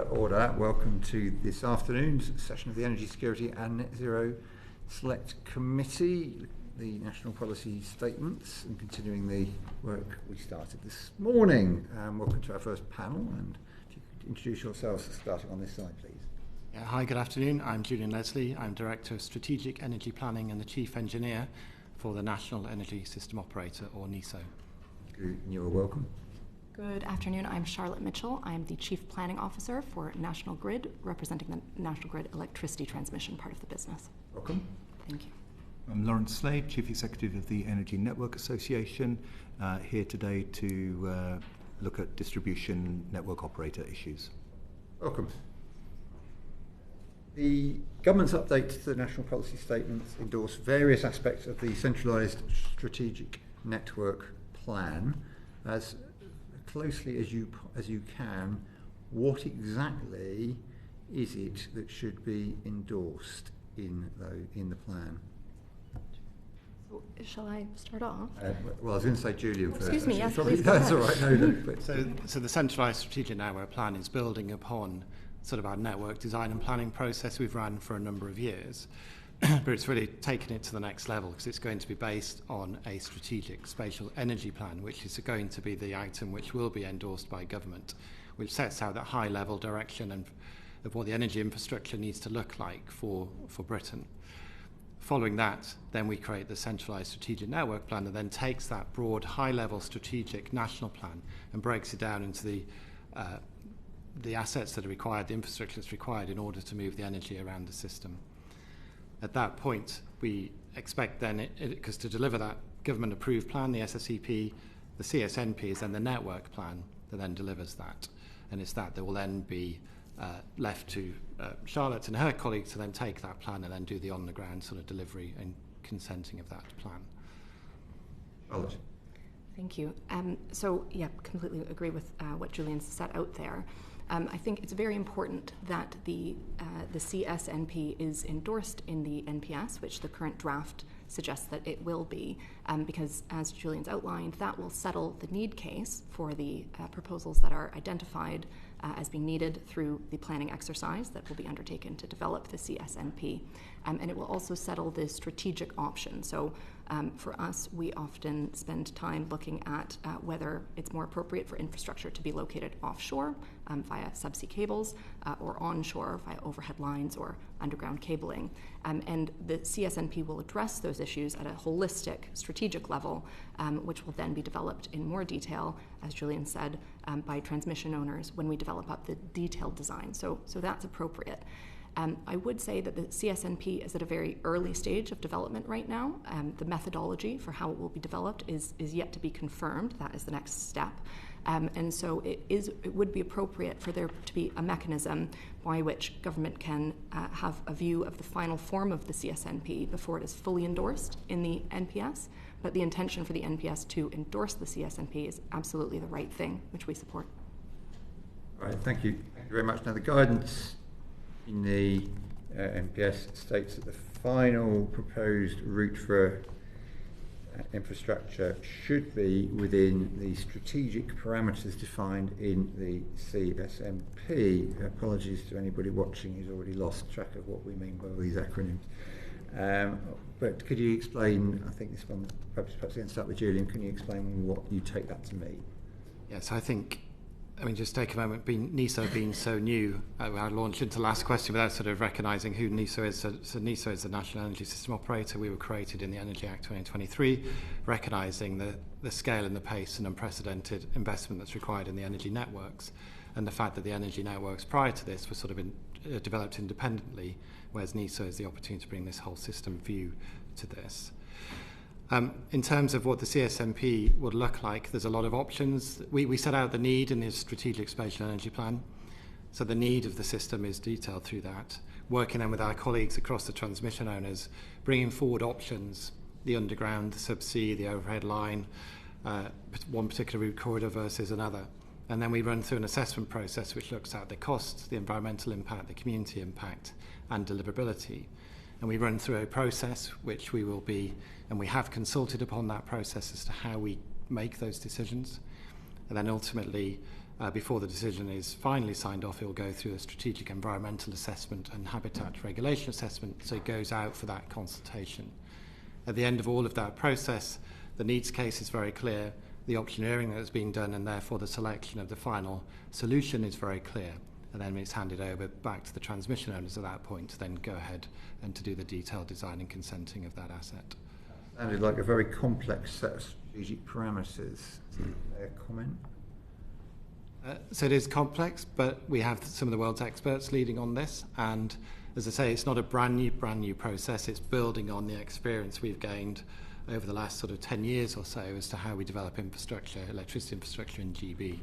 Order. Welcome to this afternoon's session of the Energy Security and Net Zero Select Committee, the national policy statements, and continuing the work we started this morning. Welcome to our first panel, and if you could introduce yourselves starting on this side, please. Hi, good afternoon. I'm Julian Leslie. I'm Director of Strategic Energy Planning and the Chief Engineer for the National Energy System Operator, or NESO. Good, and you're welcome. Good afternoon. I'm Charlotte Mitchell. I'm the Chief Planning Officer for National Grid, representing the National Grid electricity transmission part of the business. Welcome. Thank you. I'm Lawrence Slade, Chief Executive of the Energy Network Association, here today to look at distribution network operator issues. Welcome. The government's update to the national policy statements endorse various aspects of the centralised strategic network plan. As closely as you can, what exactly is it that should be endorsed in the plan? So, shall I start off? Well, I was going to say Julian first. Excuse me, yes, probably, please. That's all right. No, but So the centralised strategic network plan is building upon sort of our network design and planning process we've run for a number of years. But it's really taken it to the next level because it's going to be based on a strategic spatial energy plan, which is going to be the item which will be endorsed by government, which sets out that high-level direction and of what the energy infrastructure needs to look like for Britain. Following that, then we create the centralised strategic network plan that then takes that broad, high-level strategic national plan and breaks it down into the assets that are required, the infrastructure that's required in order to move the energy around the system. At that point, we expect then, because to deliver that government-approved plan, the SSEP, the CSNP is then the network plan that then delivers that. And it's that will then be left to Charlotte and her colleagues to then take that plan and then do the on-the-ground sort of delivery and consenting of that plan. Charlotte. Thank you. Completely agree with what Julian set out there. I think it's very important that the CSNP is endorsed in the NPS, which the current draft suggests that it will be, because as Julian's outlined, that will settle the need case for the proposals that are identified as being needed through the planning exercise that will be undertaken to develop the CSNP. And it will also settle the strategic option. So for us, we often spend time looking at whether it's more appropriate for infrastructure to be located offshore via subsea cables or onshore via overhead lines or underground cabling. And the CSNP will address those issues at a holistic strategic level, which will then be developed in more detail, as Julian said, by transmission owners when we develop up the detailed design. So that's appropriate. I would say that the CSNP is at a very early stage of development right now. The methodology for how it will be developed is yet to be confirmed. That is the next step. And so it would be appropriate for there to be a mechanism by which government can have a view of the final form of the CSNP before it is fully endorsed in the NPS. But the intention for the NPS to endorse the CSNP is absolutely the right thing, which we support. All right, thank you. Thank you very much. Now, the guidance in the NPS states that the final proposed route for infrastructure should be within the strategic parameters defined in the CSNP. Apologies to anybody watching who's already lost track of what we mean by all these acronyms. But could you explain, I think this one, perhaps going to start with Julian, can you explain what you take that to mean? Yes, just take a moment, NESO being so new, I launched into the last question without sort of recognising who NESO is. So NESO is the National Energy System Operator. We were created in the Energy Act 2023, recognising the scale and the pace and unprecedented investment that's required in the energy networks, and the fact that the energy networks prior to this were sort of developed independently, whereas NESO is the opportunity to bring this whole system view to this. In terms of what the CSNP would look like, there's a lot of options. We set out the need in the Strategic Spatial Energy Plan. So the need of the system is detailed through that. Working then with our colleagues across the transmission owners, bringing forward options, the underground, the subsea, the overhead line, one particular route corridor versus another. And then we run through an assessment process which looks at the costs, the environmental impact, the community impact, and deliverability. And we run through a process which we will be, and we have consulted upon that process as to how we make those decisions. And then ultimately, before the decision is finally signed off, it will go through a strategic environmental assessment and habitat regulation assessment, so it goes out for that consultation. At the end of all of that process, the needs case is very clear, the optioneering that has been done, and therefore the selection of the final solution is very clear. And then it's handed over back to the transmission owners at that point to then go ahead and to do the detailed design and consenting of that asset. Sounded like a very complex set of strategic parameters. A comment? So it is complex, but we have some of the world's experts leading on this, and as I say, it's not a brand new process. It's building on the experience we've gained over the last sort of 10 years or so as to how we develop infrastructure, electricity infrastructure in GB,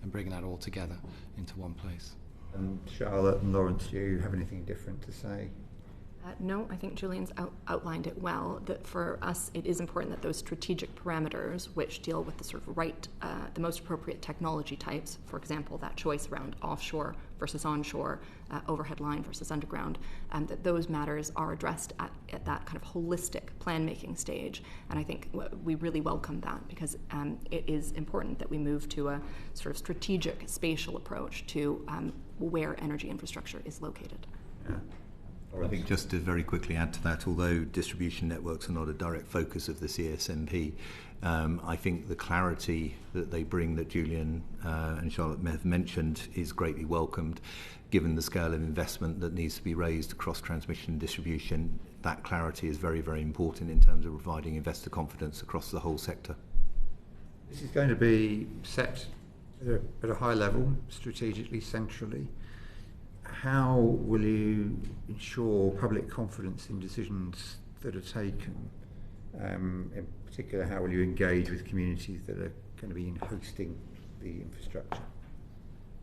and bringing that all together into one place. And Charlotte and Lawrence, do you have anything different to say? No, I think Julian's outlined it well, that for us it is important that those strategic parameters which deal with the sort of the most appropriate technology types, for example, that choice around offshore versus onshore, overhead line versus underground, that those matters are addressed at that kind of holistic plan-making stage. And I think we really welcome that, because it is important that we move to a sort of strategic spatial approach to where energy infrastructure is located. Yeah. I think just to very quickly add to that, although distribution networks are not a direct focus of the CSNP, I think the clarity that they bring, that Julian and Charlotte have mentioned, is greatly welcomed. Given the scale of investment that needs to be raised across transmission and distribution, that clarity is very, very important in terms of providing investor confidence across the whole sector. This is going to be set at a high level, strategically, centrally. How will you ensure public confidence in decisions that are taken? In particular, how will you engage with communities that are going to be hosting the infrastructure?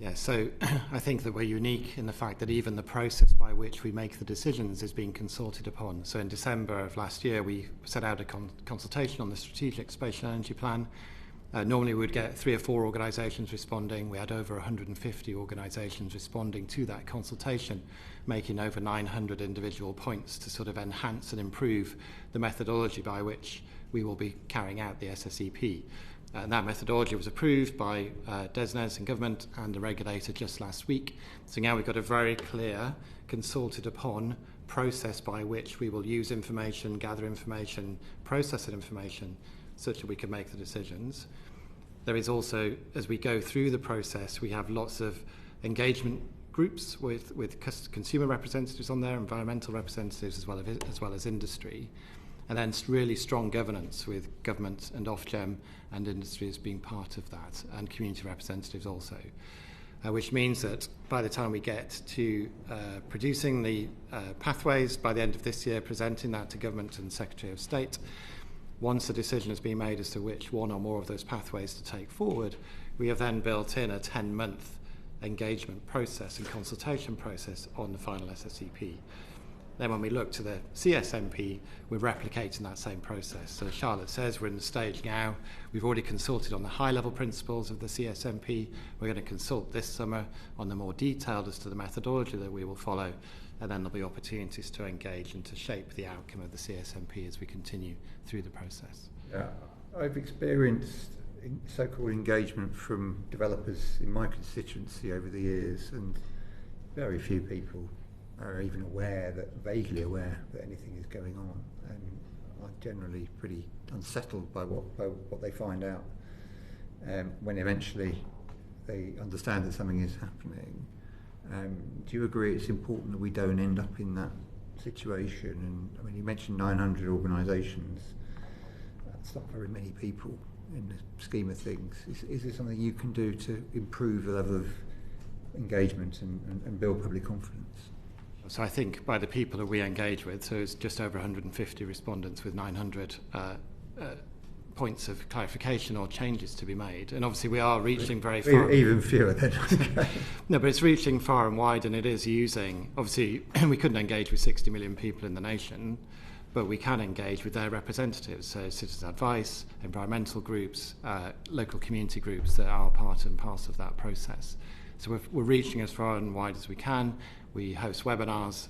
Yeah, so I think that we're unique in the fact that even the process by which we make the decisions is being consulted upon. So in December of last year, we set out a consultation on the Strategic Spatial Energy Plan. Normally we would get 3 or 4 organisations responding. We had over 150 organisations responding to that consultation, making over 900 individual points to sort of enhance and improve the methodology by which we will be carrying out the SSEP. And that methodology was approved by DESNES and government and the regulator just last week. So now we've got a very clear, consulted upon process by which we will use information, gather information, process that information, such that we can make the decisions. There is also, as we go through the process, we have lots of engagement groups with consumer representatives on there, environmental representatives as well as industry, and then really strong governance with government and Ofgem and industry as being part of that, and community representatives also, which means that by the time we get to producing the pathways by the end of this year, presenting that to government and Secretary of State, once a decision has been made as to which one or more of those pathways to take forward, we have then built in a 10-month engagement process and consultation process on the final SSEP. Then when we look to the CSNP, we're replicating that same process. So as Charlotte says, we're in the stage now. We've already consulted on the high-level principles of the CSNP. We're going to consult this summer on the more detailed as to the methodology that we will follow. And then there'll be opportunities to engage and to shape the outcome of the CSNP as we continue through the process. Yeah, I've experienced so-called engagement from developers in my constituency over the years, and very few people are even vaguely aware that anything is going on, and are generally pretty unsettled by what they find out when eventually they understand that something is happening. Do you agree it's important that we don't end up in that situation? And I mean, you mentioned 900 organisations. That's not very many people in the scheme of things. Is there something you can do to improve the level of engagement and build public confidence? So I think by the people that we engage with, so it's just over 150 respondents with 900 points of clarification or changes to be made. And obviously we are reaching very far. Even fewer then. No, but it's reaching far and wide, and it is using, obviously we couldn't engage with 60 million people in the nation, but we can engage with their representatives, so citizen advice, environmental groups, local community groups that are part and parcel of that process. So we're reaching as far and wide as we can. We host webinars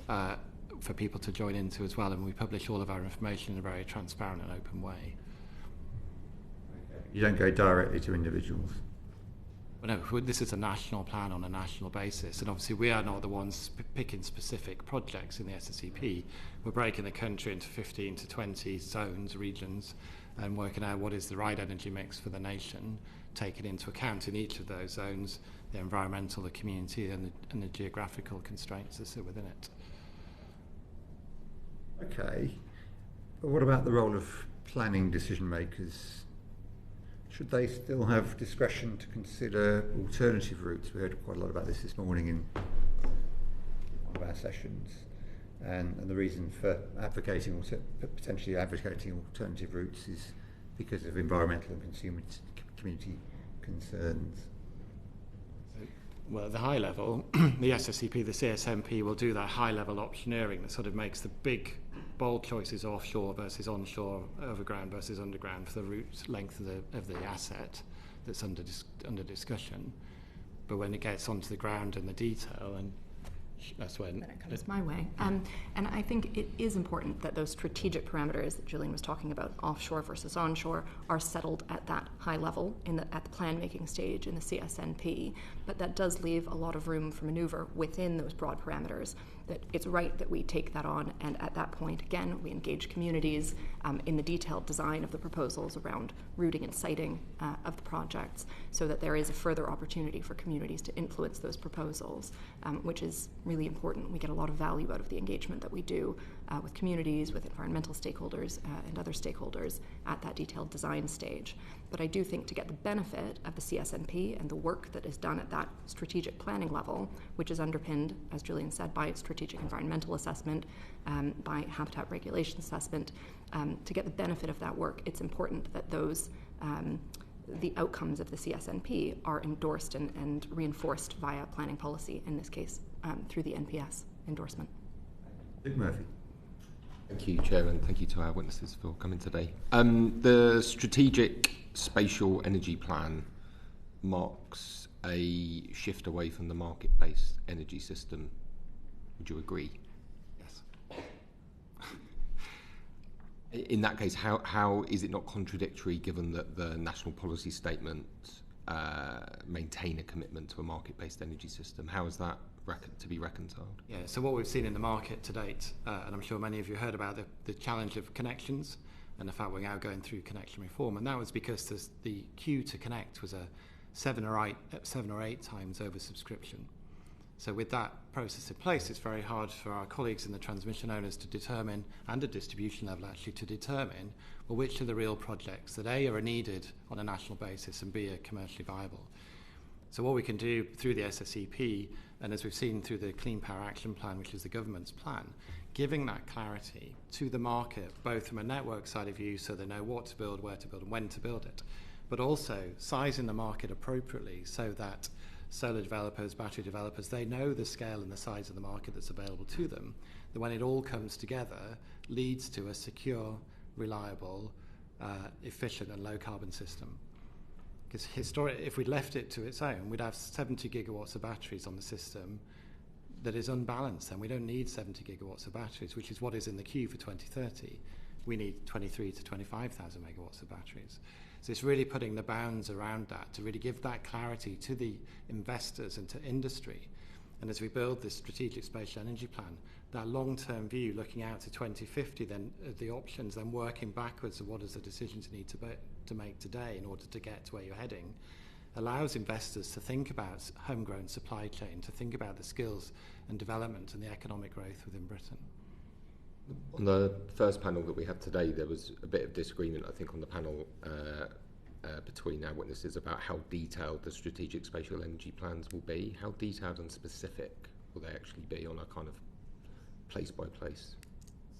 for people to join into as well, and we publish all of our information in a very transparent and open way. You don't go directly to individuals? Well, no, this is a national plan on a national basis, and obviously we are not the ones picking specific projects in the SSEP. We're breaking the country into 15 to 20 zones, regions, and working out what is the right energy mix for the nation, taking into account in each of those zones the environmental, the community, and the geographical constraints that sit within it. Okay. But what about the role of planning decision makers? Should they still have discretion to consider alternative routes? We heard quite a lot about this morning in one of our sessions. And the reason for potentially advocating alternative routes is because of environmental and community concerns. Well, at the high level, the SSEP, the CSMP will do that high-level optioneering that sort of makes the big, bold choices offshore versus onshore, overground versus underground for the route length of the asset that's under discussion. But when it gets onto the ground and the detail, and that's when then it comes my way. And I think it is important that those strategic parameters that Julian was talking about, offshore versus onshore, are settled at that high level at the plan making stage in the CSNP. But that does leave a lot of room for maneuver within those broad parameters. That it's right that we take that on, and at that point, again, we engage communities in the detailed design of the proposals around routing and siting of the projects, so that there is a further opportunity for communities to influence those proposals, which is really important. We get a lot of value out of the engagement that we do with communities, with environmental stakeholders and other stakeholders at that detailed design stage. But I do think to get the benefit of the CSNP and the work that is done at that strategic planning level, which is underpinned, as Julian said, by strategic environmental assessment, by habitat regulation assessment, to get the benefit of that work, it's important that those the outcomes of the CSNP are endorsed and reinforced via planning policy, in this case through the NPS endorsement. Dick Murphy. Thank you, Chair, and thank you to our witnesses for coming today. The Strategic Spatial Energy Plan marks a shift away from the market-based energy system. Would you agree? yes. In that case, how is it not contradictory, given that the national policy statement maintain a commitment to a market-based energy system? How is that to be reconciled? Yeah, so what we've seen in the market to date, and I'm sure many of you heard about the challenge of connections and the fact we're now going through connection reform, and that was because the queue to connect was a 7 or 8 times oversubscription. So with that process in place, it's very hard for our colleagues and the transmission owners to determine, and at distribution level actually, to determine, well, which are the real projects that A, are needed on a national basis, and B, are commercially viable. So what we can do through the SSEP, and as we've seen through the Clean Power Action Plan, which is the government's plan, giving that clarity to the market, both from a network side of view, so they know what to build, where to build, and when to build it, but also sizing the market appropriately so that solar developers, battery developers, they know the scale and the size of the market that's available to them, that when it all comes together, leads to a secure, reliable, efficient and low carbon system. Because if we'd left it to its own, we'd have 70 gigawatts of batteries on the system that is unbalanced, and we don't need 70 gigawatts of batteries, which is what is in the queue for 2030. We need 23 to 25,000 megawatts of batteries. So it's really putting the bounds around that to really give that clarity to the investors and to industry. And as we build this strategic spatial energy plan, that long-term view, looking out to 2050, then the options, then working backwards of what is the decisions you need to make today in order to get to where you're heading, allows investors to think about homegrown supply chain, to think about the skills and development and the economic growth within Britain. On the first panel that we had today, there was a bit of disagreement, I think, on the panel between our witnesses about how detailed the strategic spatial energy plans will be. How detailed and specific will they actually be on a kind of place by place?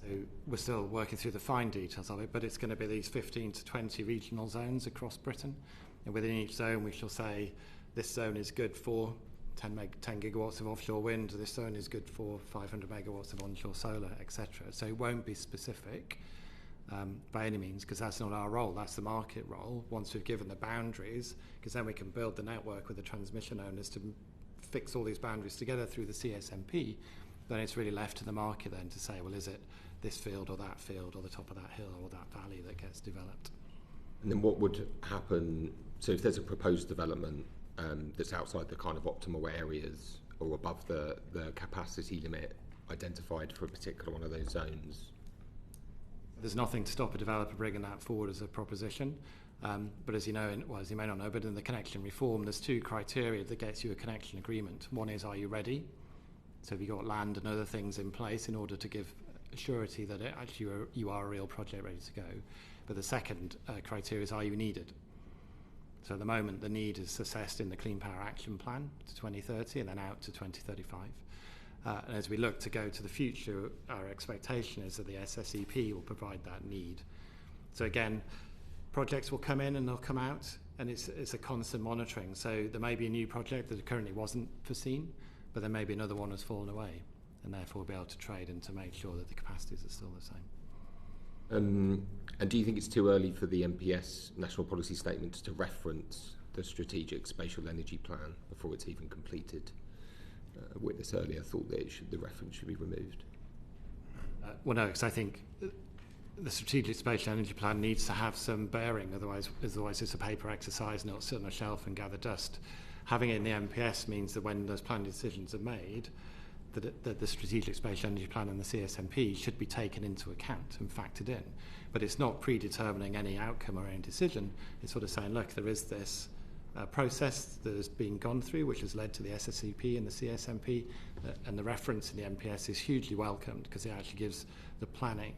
So we're still working through the fine details of it, but it's going to be these 15 to 20 regional zones across Britain. And within each zone, we shall say this zone is good for 10 gigawatts of offshore wind, this zone is good for 500 megawatts of onshore solar, etc. So it won't be specific by any means, because that's not our role, that's the market role. Once we've given the boundaries, because then we can build the network with the transmission owners to fix all these boundaries together through the CSMP, then it's really left to the market then to say, well, is it this field or that field or the top of that hill or that valley that gets developed? And then what would happen, so if there's a proposed development that's outside the kind of optimal areas or above the capacity limit identified for a particular one of those zones? There's nothing to stop a developer bringing that forward as a proposition. But as you know, as you may not know, but in the connection reform, there's 2 criteria that gets you a connection agreement. One is, are you ready? So have you got land and other things in place in order to give surety that you are a real project ready to go? But the second criteria is, are you needed? So at the moment, the need is assessed in the Clean Power Action Plan to 2030 and then out to 2035. And as we look to go to the future, our expectation is that the SSEP will provide that need. So again, projects will come in and they'll come out, and it's a constant monitoring. So there may be a new project that currently wasn't foreseen, but there may be another one that's fallen away, and therefore we'll be able to trade and to make sure that the capacities are still the same. And do you think it's too early for the NPS National Policy Statement to reference the Strategic Spatial Energy Plan before it's even completed? Witness earlier thought that the reference should be removed. Well, no, because I think the Strategic Spatial Energy Plan needs to have some bearing, otherwise it's a paper exercise and it'll sit on a shelf and gather dust. Having it in the NPS means that when those planning decisions are made, that the Strategic Spatial Energy Plan and the CSMP should be taken into account and factored in. But it's not predetermining any outcome or any decision. It's sort of saying, look, there is this process that has been gone through, which has led to the SSEP and the CSMP, and the reference in the NPS is hugely welcomed because it actually gives the planning,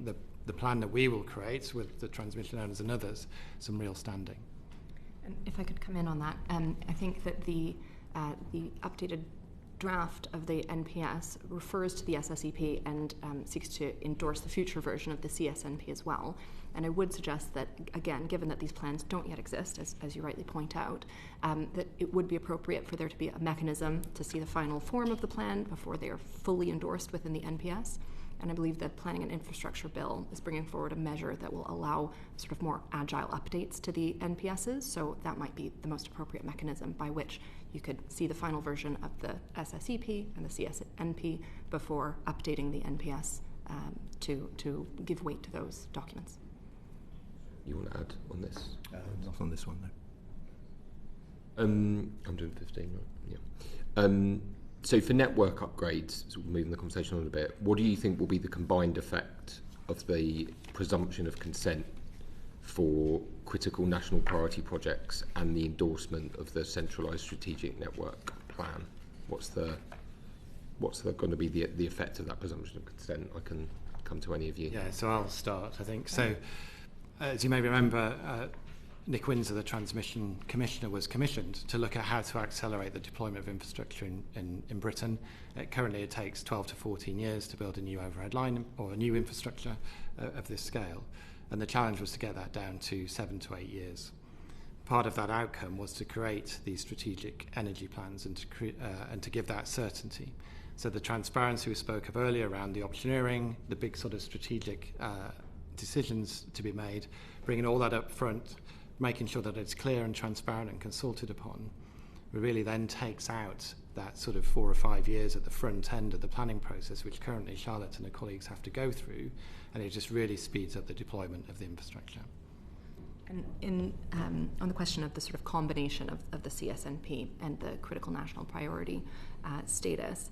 the plan that we will create with the transmission owners and others, some real standing. And if I could come in on that, I think that the updated draft of the NPS refers to the SSEP and seeks to endorse the future version of the CSNP as well. And I would suggest that, again, given that these plans don't yet exist, as you rightly point out, that it would be appropriate for there to be a mechanism to see the final form of the plan before they are fully endorsed within the NPS. And I believe the Planning and Infrastructure Bill is bringing forward a measure that will allow sort of more agile updates to the NPSs. So that might be the most appropriate mechanism by which you could see the final version of the SSEP and the CSNP before updating the NPS to give weight to those documents. You want to add on this? Not on this one, no. 115, right? Yeah. So for network upgrades, so moving the conversation on a bit, what do you think will be the combined effect of the presumption of consent for critical national priority projects and the endorsement of the centralised strategic network plan? What's going to be the effect of that presumption of consent? I can come to any of you. Yeah, so I'll start, I think. So, as you may remember, Nick Windsor, the Transmission Commissioner, was commissioned to look at how to accelerate the deployment of infrastructure in Britain. Currently, it takes 12 to 14 years to build a new overhead line or a new infrastructure of this scale. And the challenge was to get that down to 7 to 8 years. Part of that outcome was to create these strategic energy plans and to give that certainty. So the transparency we spoke of earlier around the optioneering, the big sort of strategic decisions to be made, bringing all that up front, making sure that it's clear and transparent and consulted upon, really then takes out that sort of 4 or 5 years at the front end of the planning process, which currently Charlotte and her colleagues have to go through, and it just really speeds up the deployment of the infrastructure. And on the question of the sort of combination of the CSNP and the critical national priority status,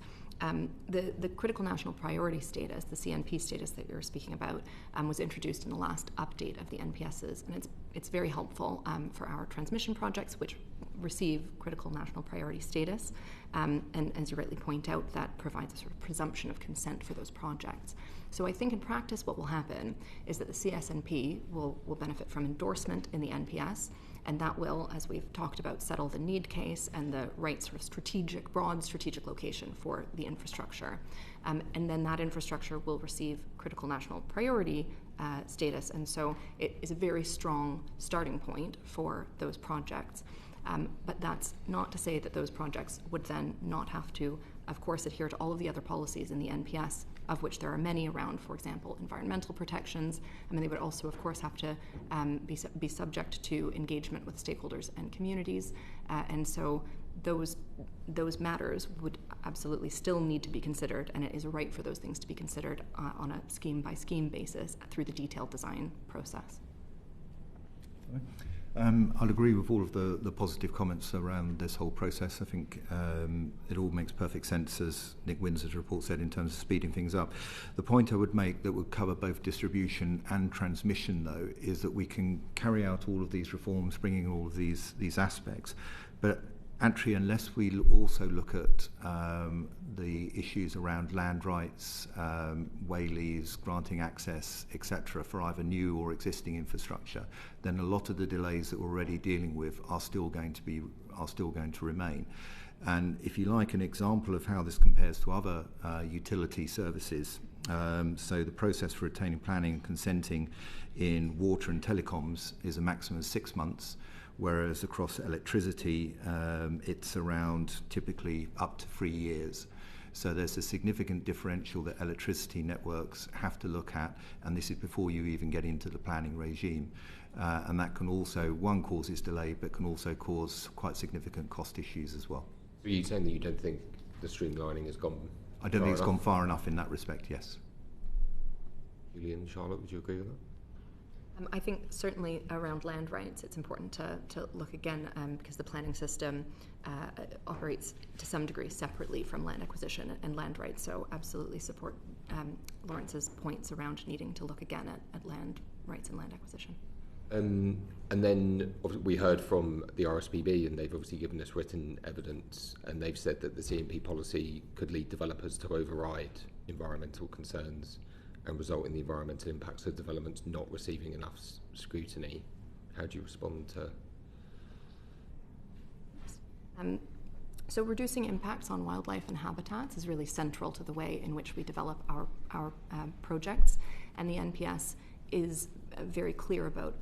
the critical national priority status, the CNP status that you were speaking about, was introduced in the last update of the NPSs, and it's very helpful for our transmission projects which receive critical national priority status, and as you rightly point out, that provides a sort of presumption of consent for those projects. So I think in practice what will happen is that the CSNP will benefit from endorsement in the NPS, and that will, as we've talked about, settle the need case and the right sort of broad strategic location for the infrastructure. And then that infrastructure will receive critical national priority status, and so it is a very strong starting point for those projects. But that's not to say that those projects would then not have to, of course, adhere to all of the other policies in the NPS, of which there are many around, for example, environmental protections. I mean, they would also, of course, have to be subject to engagement with stakeholders and communities. And so those matters would absolutely still need to be considered, and it is right for those things to be considered on a scheme-by-scheme basis through the detailed design process. I'll agree with all of the positive comments around this whole process. I think it all makes perfect sense, as Nick Windsor's report said, in terms of speeding things up. The point I would make that would cover both distribution and transmission, though, is that we can carry out all of these reforms, bringing all of these aspects, but actually, unless we also look at the issues around land rights, wayleaves, granting access, etc., for either new or existing infrastructure, then a lot of the delays that we're already dealing with are still going to remain. And if you like, an example of how this compares to other utility services, so the process for obtaining planning and consenting in water and telecoms is a maximum of 6 months. Whereas across electricity, it's around typically up to 3 years. So there's a significant differential that electricity networks have to look at, and this is before you even get into the planning regime. And that can also, causes delay, but can also cause quite significant cost issues as well. Are you saying that you don't think the streamlining has gone I don't think it's gone far enough in that respect, yes. Julian, Charlotte, would you agree with that? I think certainly around land rights, it's important to look again because the planning system operates to some degree separately from land acquisition and land rights. So absolutely support Lawrence's points around needing to look again at land rights and land acquisition. And then we heard from the RSPB, and they've obviously given us written evidence, and they've said that the CNP policy could lead developers to override environmental concerns and result in the environmental impacts of developments not receiving enough scrutiny. How do you respond to? So reducing impacts on wildlife and habitats is really central to the way in which we develop our projects, and the NPS is very clear about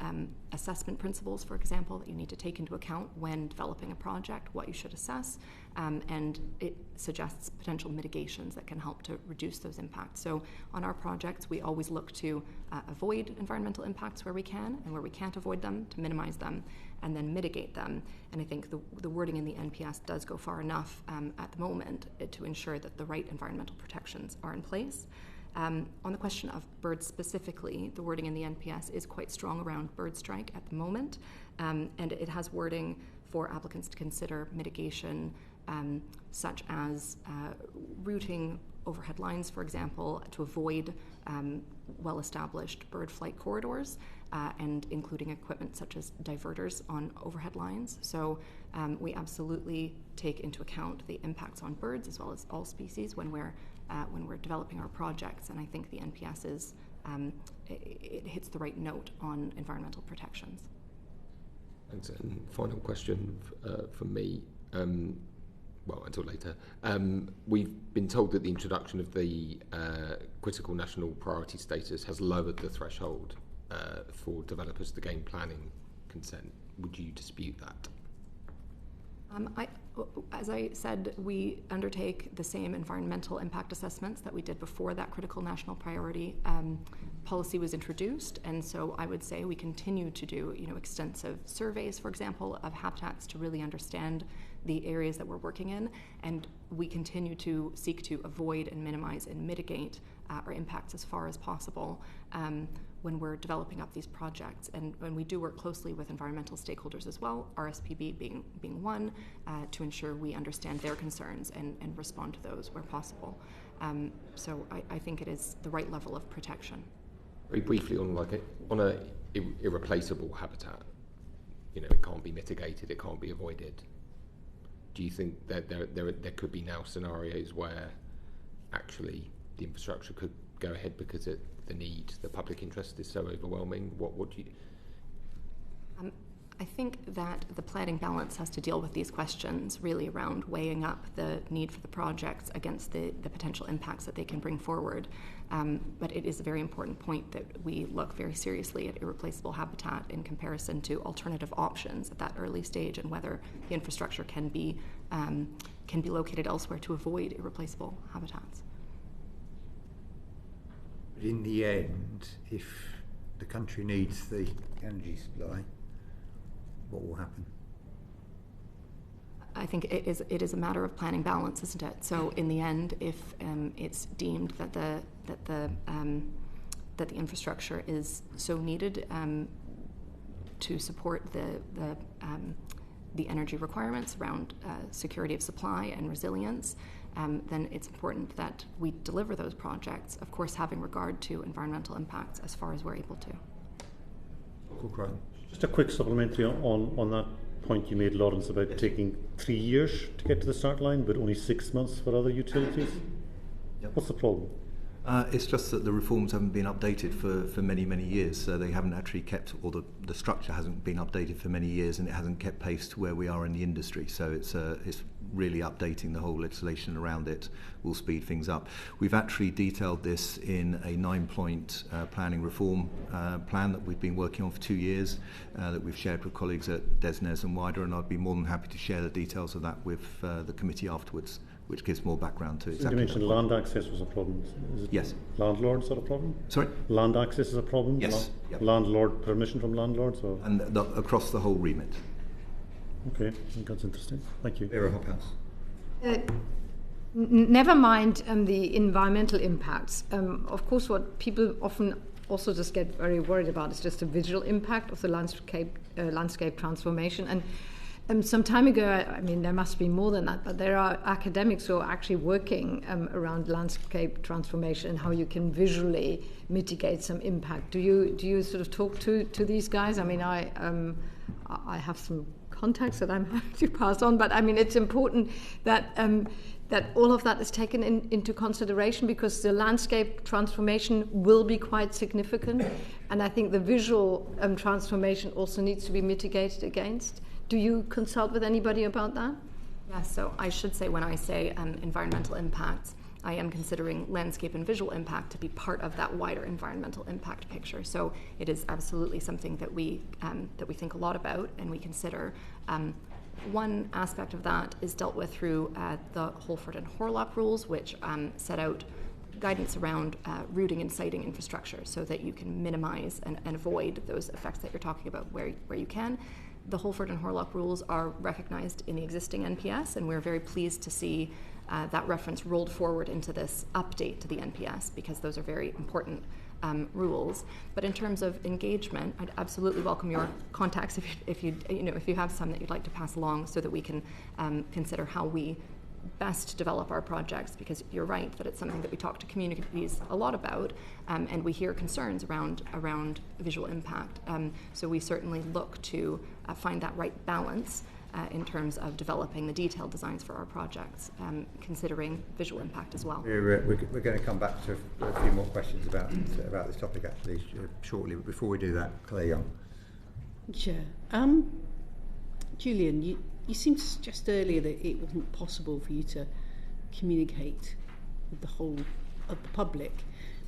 assessment principles, for example, that you need to take into account when developing a project, what you should assess, and it suggests potential mitigations that can help to reduce those impacts. So on our projects, we always look to avoid environmental impacts where we can, and where we can't avoid them, to minimize them, and then mitigate them. And I think the wording in the NPS does go far enough at the moment to ensure that the right environmental protections are in place. On the question of birds specifically, the wording in the NPS is quite strong around bird strike at the moment, and it has wording for applicants to consider mitigation, such as routing overhead lines, for example, to avoid well-established bird flight corridors, and including equipment such as diverters on overhead lines. So we absolutely take into account the impacts on birds as well as all species when we're developing our projects, and I think the NPS is it hits the right note on environmental protections. Thanks. And final question from me. Well, until later. We've been told that the introduction of the critical national priority status has lowered the threshold for developers to gain planning consent. Would you dispute that? As I said, we undertake the same environmental impact assessments that we did before that critical national priority policy was introduced, and so I would say we continue to do extensive surveys, for example, of habitats to really understand the areas that we're working in, and we continue to seek to avoid and minimize and mitigate our impacts as far as possible when we're developing up these projects. And when we do work closely with environmental stakeholders as well, RSPB being one, to ensure we understand their concerns and respond to those where possible. So I think it is the right level of protection. Very briefly, on a irreplaceable habitat, it can't be mitigated, it can't be avoided. Do you think that there could be now scenarios where actually the infrastructure could go ahead because the public interest is so overwhelming? What do you? I think that the planning balance has to deal with these questions really around weighing up the need for the projects against the potential impacts that they can bring forward. But it is a very important point that we look very seriously at irreplaceable habitat in comparison to alternative options at that early stage, and whether the infrastructure can be located elsewhere to avoid irreplaceable habitats. But in the end, if the country needs the energy supply, what will happen? I think it is a matter of planning balance, isn't it? So in the end, if it's deemed that the infrastructure is so needed, to support the energy requirements around security of supply and resilience, then it's important that we deliver those projects, of course having regard to environmental impacts as far as we're able to. Just a quick supplementary on that point you made, Lawrence, about taking 3 years to get to the start line, but only 6 months for other utilities. Yep. What's the problem? It's just that the reforms haven't been updated for many, many years, so they haven't actually kept, or the structure hasn't been updated for many years, and it hasn't kept pace to where we are in the industry. So it's really updating the whole legislation around it will speed things up. We've actually detailed this in a 9-point planning reform plan that we've been working on for 2 years, that we've shared with colleagues at DESNES and wider, and I'd be more than happy to share the details of that with the committee afterwards, which gives more background to exactly. You mentioned land access was a problem. Is it yes. Landlords are a problem? Sorry? Land access is a problem? Yes. Yep. Landlord permission from landlords? Or? And across the whole remit. Okay, I think that's interesting. Thank you. Vera Hophouse. Never mind the environmental impacts. Of course, what people often also just get very worried about is just the visual impact of the landscape transformation. And some time ago, I mean, there must be more than that, but there are academics who are actually working around landscape transformation and how you can visually mitigate some impact. Do you sort of talk to these guys? I mean, I have some contacts that I'm happy to pass on, but I mean, it's important that that all of that is taken into consideration, because the landscape transformation will be quite significant, and I think the visual transformation also needs to be mitigated against. Do you consult with anybody about that? Yes, so I should say, when I say environmental impacts, I am considering landscape and visual impact to be part of that wider environmental impact picture. So it is absolutely something that we think a lot about and we consider. One aspect of that is dealt with through the Holford and Horlock rules, which set out guidance around routing and siting infrastructure so that you can minimize and avoid those effects that you're talking about where you can. The Holford and Horlock rules are recognized in the existing NPS, and we're very pleased to see that reference rolled forward into this update to the NPS, because those are very important rules. But in terms of engagement, I'd absolutely welcome your contacts if you have some that you'd like to pass along, so that we can consider how we best develop our projects, because you're right that it's something that we talk to communities a lot about, and we hear concerns around visual impact. So we certainly look to find that right balance in terms of developing the detailed designs for our projects, considering visual impact as well. We're going to come back to a few more questions about this topic actually shortly, but before we do that, Claire Young. Sure. Julian, you seemed to suggest earlier that it wasn't possible for you to communicate with the whole of the public.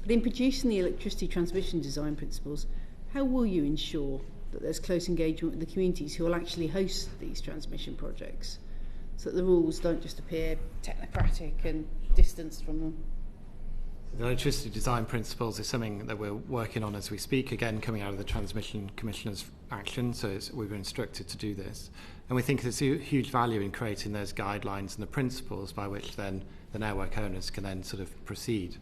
But in producing the electricity transmission design principles, how will you ensure that there's close engagement with the communities who will actually host these transmission projects, so that the rules don't just appear technocratic and distanced from them? The electricity design principles is something that we're working on as we speak, again coming out of the Transmission Commissioner's action, so we were instructed to do this. And we think there's huge value in creating those guidelines and the principles by which then the network owners can then sort of proceed.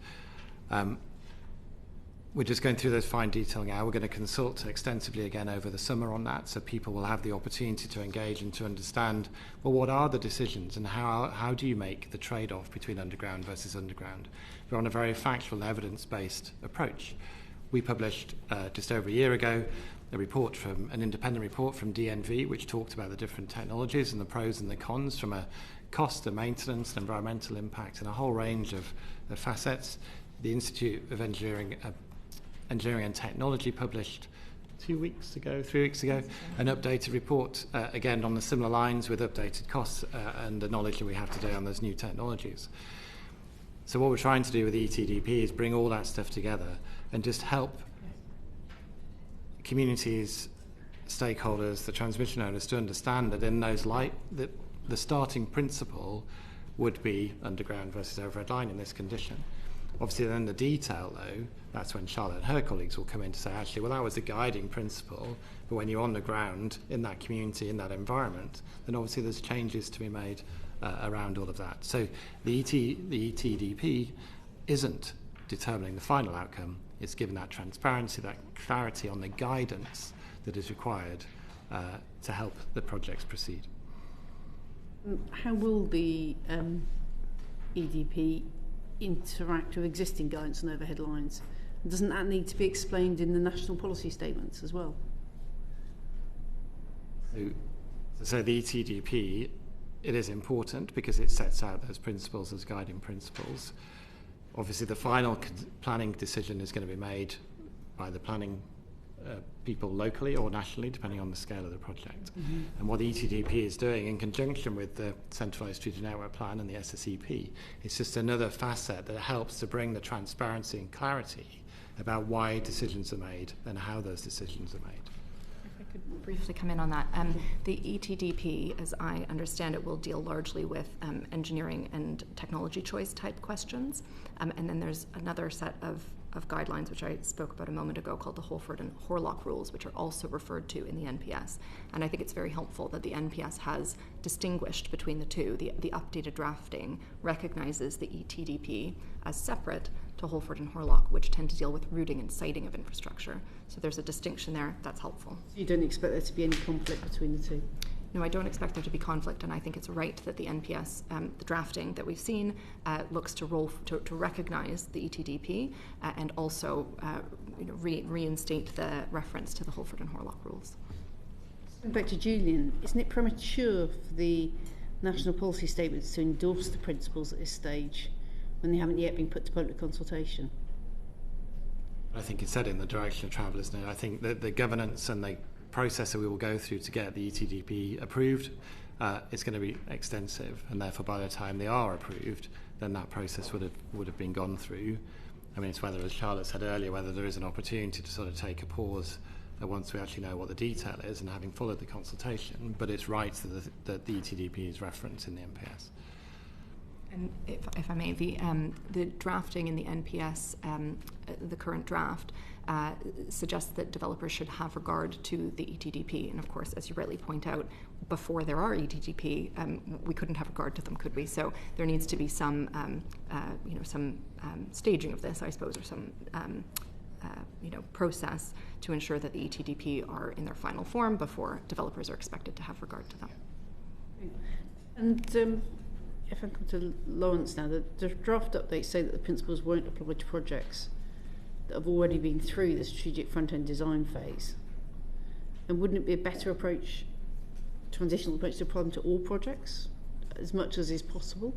We're just going through those fine detail now. We're going to consult extensively again over the summer on that, so people will have the opportunity to engage and to understand, well, what are the decisions and how do you make the trade-off between underground versus underground? We're on a very factual and evidence-based approach. We published just over a year ago an independent report from DNV, which talked about the different technologies and the pros and the cons from a cost, a maintenance, and environmental impact, and a whole range of facets. The Institute of Engineering and Technology published 3 weeks ago, an updated report, again on the similar lines, with updated costs and the knowledge that we have today on those new technologies. So what we're trying to do with ETDP is bring all that stuff together and just help communities, stakeholders, the transmission owners to understand that in those that the starting principle would be underground versus overhead line in this condition. Obviously then the detail though, that's when Charlotte and her colleagues will come in to say, actually, well, that was the guiding principle, but when you're on the ground in that community, in that environment, then obviously there's changes to be made around all of that. So the ETDP isn't determining the final outcome. It's given that transparency, that clarity on the guidance that is required to help the projects proceed. How will the EDP interact with existing guidance on overhead lines? Doesn't that need to be explained in the national policy statements as well? So the ETDP, it is important because it sets out those principles as guiding principles. Obviously, the final planning decision is going to be made by the planning people locally or nationally, depending on the scale of the project. Mm-hmm. And what the ETDP is doing in conjunction with the Centralised Strategic Network Plan and the SSEP, it's just another facet that helps to bring the transparency and clarity about why decisions are made and how those decisions are made. If I could briefly come in on that. The ETDP, as I understand it, will deal largely with engineering and technology choice type questions. And then there's another set of guidelines, which I spoke about a moment ago, called the Holford and Horlock rules, which are also referred to in the NPS. And I think it's very helpful that the NPS has distinguished between the two. The updated drafting recognizes the ETDP as separate to Holford and Horlock, which tend to deal with routing and siting of infrastructure. So there's a distinction there that's helpful. So you don't expect there to be any conflict between the two? No, I don't expect there to be conflict, and I think it's right that the NPS, the drafting that we've seen, looks to recognise the ETDP and also reinstate the reference to the Holford and Horlock rules. Going back to Julian, isn't it premature for the national policy statements to endorse the principles at this stage when they haven't yet been put to public consultation? I think it's said in the direction of travel, isn't it? I think that the governance and the process that we will go through to get the ETDP approved is going to be extensive, and therefore by the time they are approved, then that process would have been gone through. I mean, it's whether, as Charlotte said earlier, whether there is an opportunity to sort of take a pause once we actually know what the detail is and having followed the consultation, but it's right that the ETDP is referenced in the NPS. And if I may, the drafting in the NPS, the current draft, suggests that developers should have regard to the ETDP. And of course, as you rightly point out, before there are ETDP, we couldn't have regard to them, could we? So there needs to be some staging of this, I suppose, or some process to ensure that the ETDP are in their final form before developers are expected to have regard to them. And if I come to Lawrence now, the draft updates say that the principles won't apply to projects that have already been through the strategic front-end design phase. And wouldn't it be a better approach, transitional approach to the problem, to all projects as much as is possible?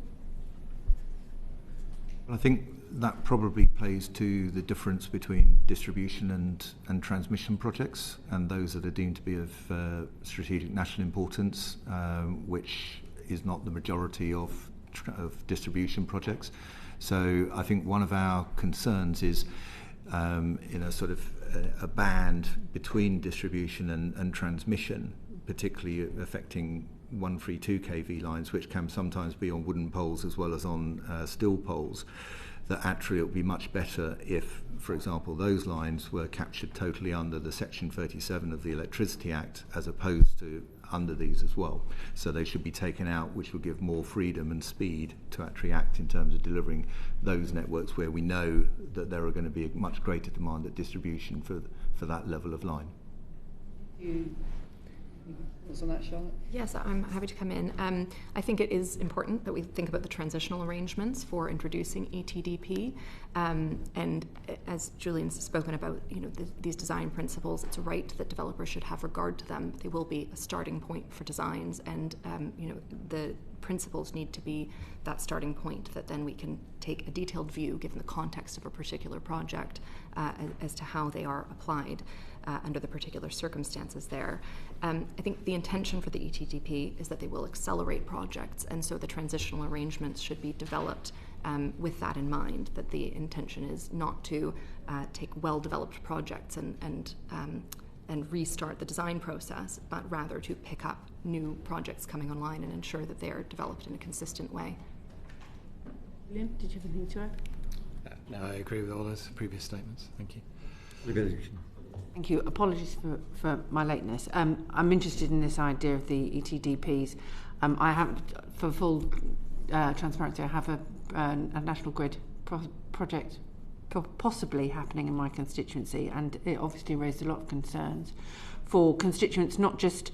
I think that probably plays to the difference between distribution and transmission projects, and those that are deemed to be of strategic national importance, which is not the majority of distribution projects. So I think one of our concerns is in a sort of a band between distribution and transmission, particularly affecting 132 kV lines, which can sometimes be on wooden poles as well as on steel poles, that actually it would be much better if, for example, those lines were captured totally under the Section 37 of the Electricity Act as opposed to under these as well. So they should be taken out, which will give more freedom and speed to actually act in terms of delivering those networks where we know that there are going to be a much greater demand at distribution for that level of line. What's on that, Charlotte? Yes, I'm happy to come in. I think it is important that we think about the transitional arrangements for introducing ETDP. And as Julian's spoken about, these design principles, it's right that developers should have regard to them. They will be a starting point for designs, and the principles need to be that starting point that then we can take a detailed view, given the context of a particular project, as to how they are applied under the particular circumstances there. I think the intention for the ETDP is that they will accelerate projects, and so the transitional arrangements should be developed with that in mind, that the intention is not to take well-developed projects and restart the design process, but rather to pick up new projects coming online and ensure that they are developed in a consistent way. William, did you have anything to add? No, I agree with all those previous statements. Thank you. Thank you. Apologies for my lateness. I'm interested in this idea of the ETDPs. I have, for full transparency, I have a National Grid project possibly happening in my constituency, and it obviously raised a lot of concerns for constituents, not just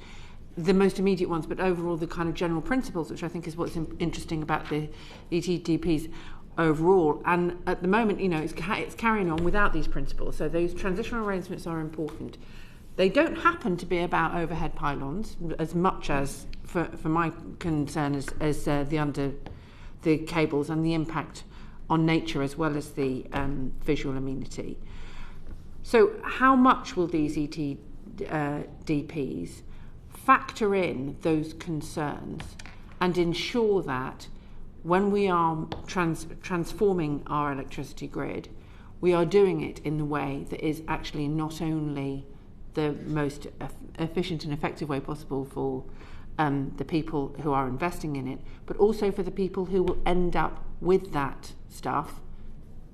the most immediate ones, but overall the kind of general principles, which I think is what's interesting about the ETDPs overall. And at the moment, it's carrying on without these principles. So those transitional arrangements are important. They don't happen to be about overhead pylons as much as, for my concern, as the cables and the impact on nature as well as the visual amenity. So how much will these ETDPs factor in those concerns and ensure that when we are transforming our electricity grid, we are doing it in the way that is actually not only the most efficient and effective way possible for the people who are investing in it, but also for the people who will end up with that stuff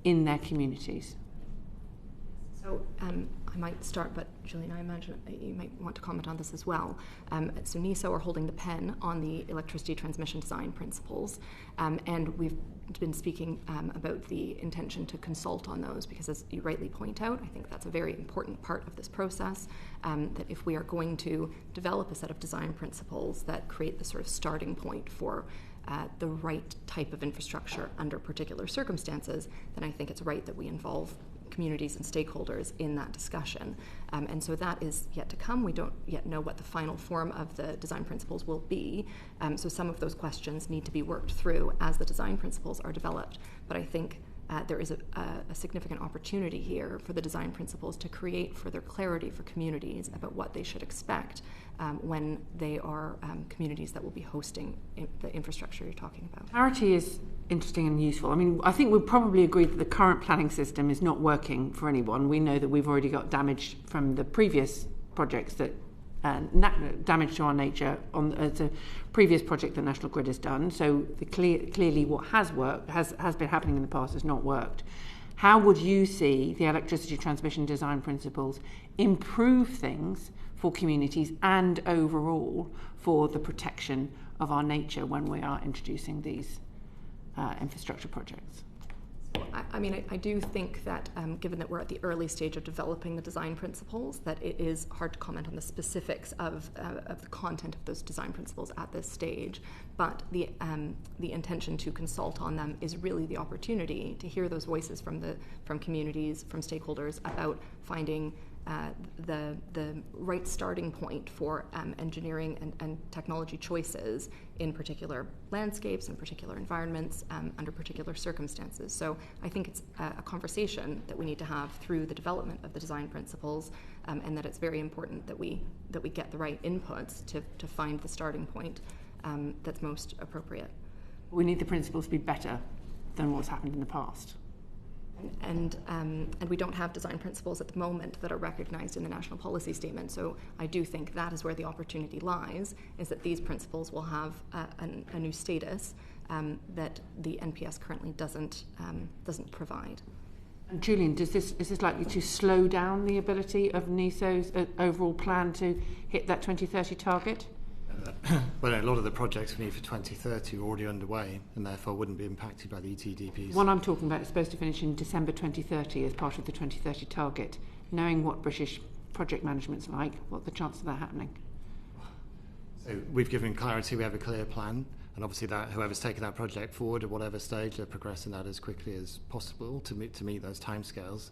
in their communities? So I might start, but Julian, I imagine you might want to comment on this as well. So NESO are holding the pen on the electricity transmission design principles, and we've been speaking about the intention to consult on those, because as you rightly point out, I think that's a very important part of this process, that if we are going to develop a set of design principles that create the sort of starting point for the right type of infrastructure under particular circumstances, then I think it's right that we involve communities and stakeholders in that discussion. And so that is yet to come. We don't yet know what the final form of the design principles will be. So some of those questions need to be worked through as the design principles are developed. But I think there is a significant opportunity here for the design principles to create further clarity for communities about what they should expect when they are communities that will be hosting the infrastructure you're talking about. Clarity is interesting and useful. I mean, I think we'll probably agree that the current planning system is not working for anyone. We know that we've already got damage from the previous projects that damage to our nature on the previous project that National Grid has done. So clearly what has worked, has been happening in the past, has not worked. How would you see the electricity transmission design principles improve things for communities and overall for the protection of our nature when we are introducing these infrastructure projects? I mean, I do think that given that we're at the early stage of developing the design principles, that it is hard to comment on the specifics of the content of those design principles at this stage. But the intention to consult on them is really the opportunity to hear those voices from communities, from stakeholders about finding the right starting point for engineering and technology choices in particular landscapes and particular environments under particular circumstances. So I think it's a conversation that we need to have through the development of the design principles, and that it's very important that we get the right inputs to find the starting point that's most appropriate. We need the principles to be better than what's happened in the past. And we don't have design principles at the moment that are recognized in the national policy statement. So I do think that is where the opportunity lies, is that these principles will have a new status that the NPS currently doesn't provide. And Julian, is this likely to slow down the ability of NESO's overall plan to hit that 2030 target? Well, a lot of the projects we need for 2030 are already underway and therefore wouldn't be impacted by the ETDPs. One I'm talking about is supposed to finish in December 2030 as part of the 2030 target. Knowing what British project management's like, what are the chances of that happening? So we've given clarity, we have a clear plan, and obviously that whoever's taken that project forward at whatever stage, they're progressing that as quickly as possible to meet those timescales.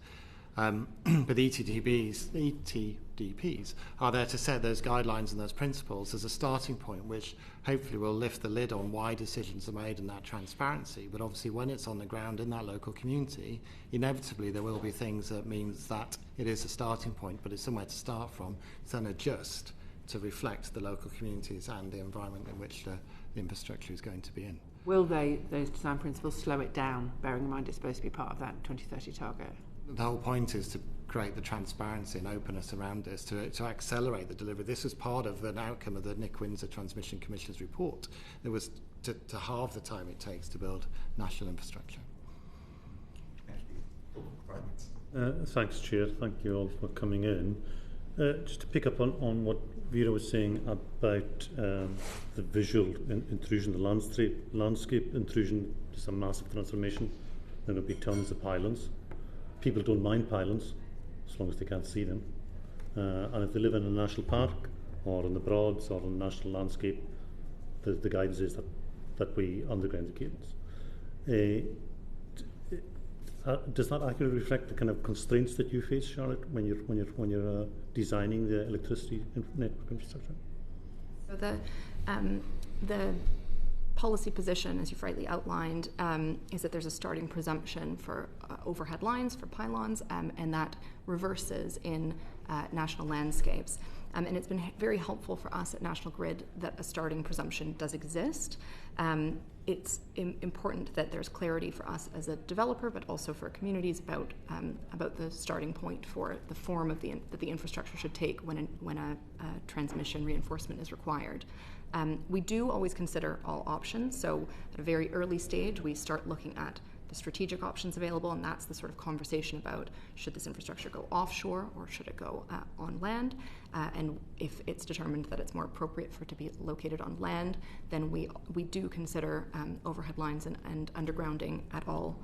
But the ETDPs are there to set those guidelines and those principles as a starting point, which hopefully will lift the lid on why decisions are made and that transparency. But obviously when it's on the ground in that local community, inevitably there will be things that means that it is a starting point, but it's somewhere to start from, then adjust to reflect the local communities and the environment in which the infrastructure is going to be in. Will those design principles slow it down, bearing in mind it's supposed to be part of that 2030 target? The whole point is to create the transparency and openness around this, to accelerate the delivery. This was part of an outcome of the Nick Windsor Transmission Commission's report. It was to halve the time it takes to build national infrastructure. Thanks, Chair. Thank you all for coming in. Just to pick up on what Vera was saying about the visual intrusion, the landscape intrusion, just a massive transformation. Then there'll be tons of pylons. people don't mind pylons as long as they can't see them. And if they live in a national park or in the Broads or in the national landscape, the guidance is that we underground the cables. Does that accurately reflect the kind of constraints that you face, Charlotte, when you're designing the electricity network infrastructure? So the policy position, as you've rightly outlined, is that there's a starting presumption for overhead lines, for pylons, and that reverses in national landscapes. And it's been very helpful for us at National Grid that a starting presumption does exist. It's important that there's clarity for us as a developer, but also for communities about the starting point for the form of that the infrastructure should take when a transmission reinforcement is required. We do always consider all options. So at a very early stage, we start looking at the strategic options available, and that's the sort of conversation about should this infrastructure go offshore or should it go on land, and if it's determined that it's more appropriate for it to be located on land, then we do consider overhead lines and undergrounding at all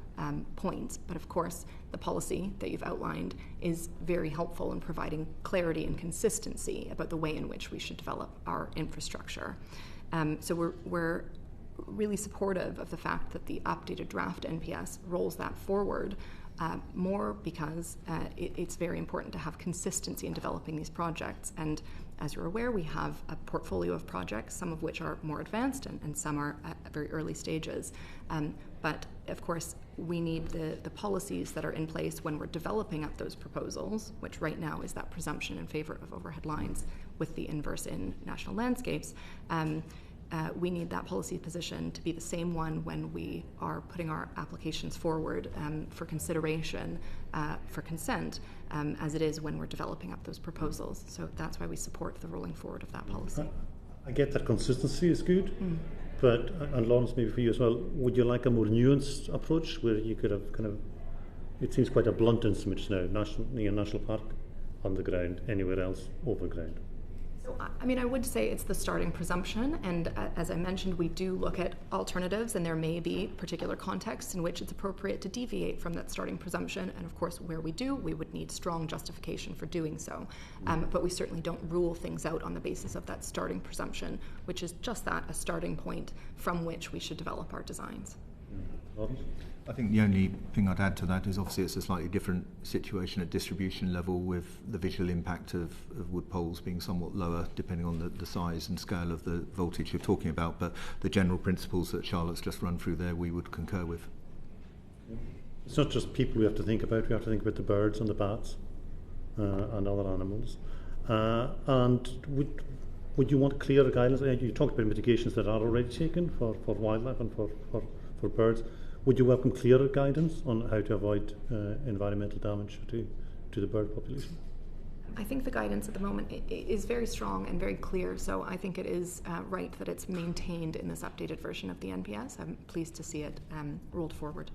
points. But of course, the policy that you've outlined is very helpful in providing clarity and consistency about the way in which we should develop our infrastructure. So we're really supportive of the fact that the updated draft NPS rolls that forward, more because it's very important to have consistency in developing these projects. And as you're aware, we have a portfolio of projects, some of which are more advanced and some are at very early stages. But of course, we need the policies that are in place when we're developing up those proposals, which right now is that presumption in favor of overhead lines with the inverse in national landscapes. We need that policy position to be the same one when we are putting our applications forward for consideration, for consent, as it is when we're developing up those proposals. So that's why we support the rolling forward of that policy. I get that consistency is good, but, and Lawrence, maybe for you as well, would you like a more nuanced approach where you could have kind of, it seems quite a blunt instrument now, national park, underground, anywhere else, overground? So, I mean, I would say it's the starting presumption, and as I mentioned, we do look at alternatives, and there may be particular contexts in which it's appropriate to deviate from that starting presumption, and of course, where we do, we would need strong justification for doing so. But we certainly don't rule things out on the basis of that starting presumption, which is just that, a starting point from which we should develop our designs. I think the only thing I'd add to that is obviously it's a slightly different situation at distribution level, with the visual impact of wood poles being somewhat lower depending on the size and scale of the voltage you're talking about, but the general principles that Charlotte's just run through there we would concur with. It's not just people we have to think about the birds and the bats and other animals. And would you want clearer guidance? You talked about mitigations that are already taken for wildlife and for birds. Would you welcome clearer guidance on how to avoid environmental damage to the bird population? I think the guidance at the moment is very strong and very clear, so I think it is right that it's maintained in this updated version of the NPS. I'm pleased to see it rolled forward.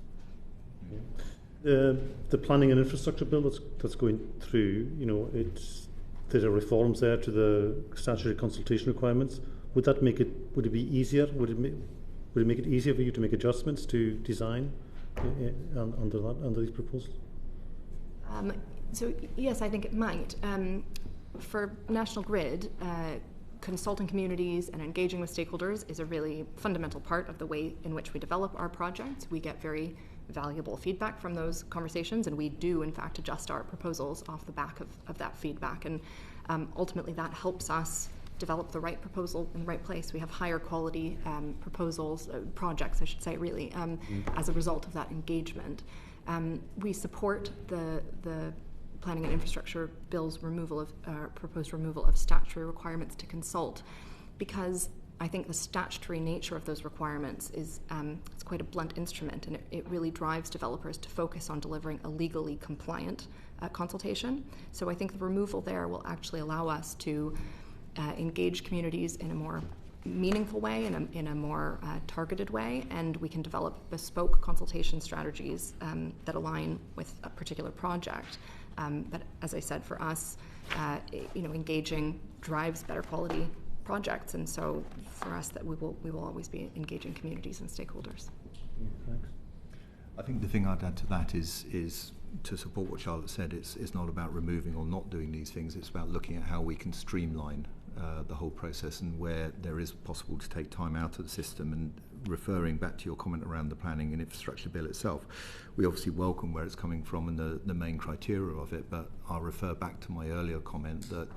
The planning and infrastructure bill that's going through, there are reforms there to the statutory consultation requirements. Would it be easier? Would it make it easier for you to make adjustments to design under these proposals? So yes, I think it might. For National Grid, consulting communities and engaging with stakeholders is a really fundamental part of the way in which we develop our projects. We get very valuable feedback from those conversations, and we do in fact adjust our proposals off the back of that feedback, and ultimately that helps us develop the right proposal in the right place. We have higher quality projects, I should say, really, as a result of that engagement. We support the Planning and Infrastructure Bill's proposed removal of statutory requirements to consult, because I think the statutory nature of those requirements is it's quite a blunt instrument, and it really drives developers to focus on delivering a legally compliant consultation. So I think the removal there will actually allow us to engage communities in a more meaningful way, in a more targeted way, and we can develop bespoke consultation strategies that align with a particular project. But as I said, for us, engaging drives better quality projects, and so for us, that we will always be engaging communities and stakeholders. Thanks. I think the thing I'd add to that is to support what Charlotte said, it's not about removing or not doing these things, it's about looking at how we can streamline the whole process and where there is possible to take time out of the system. And referring back to your comment around the planning and infrastructure bill itself, we obviously welcome where it's coming from and the main criteria of it, but I'll refer back to my earlier comment that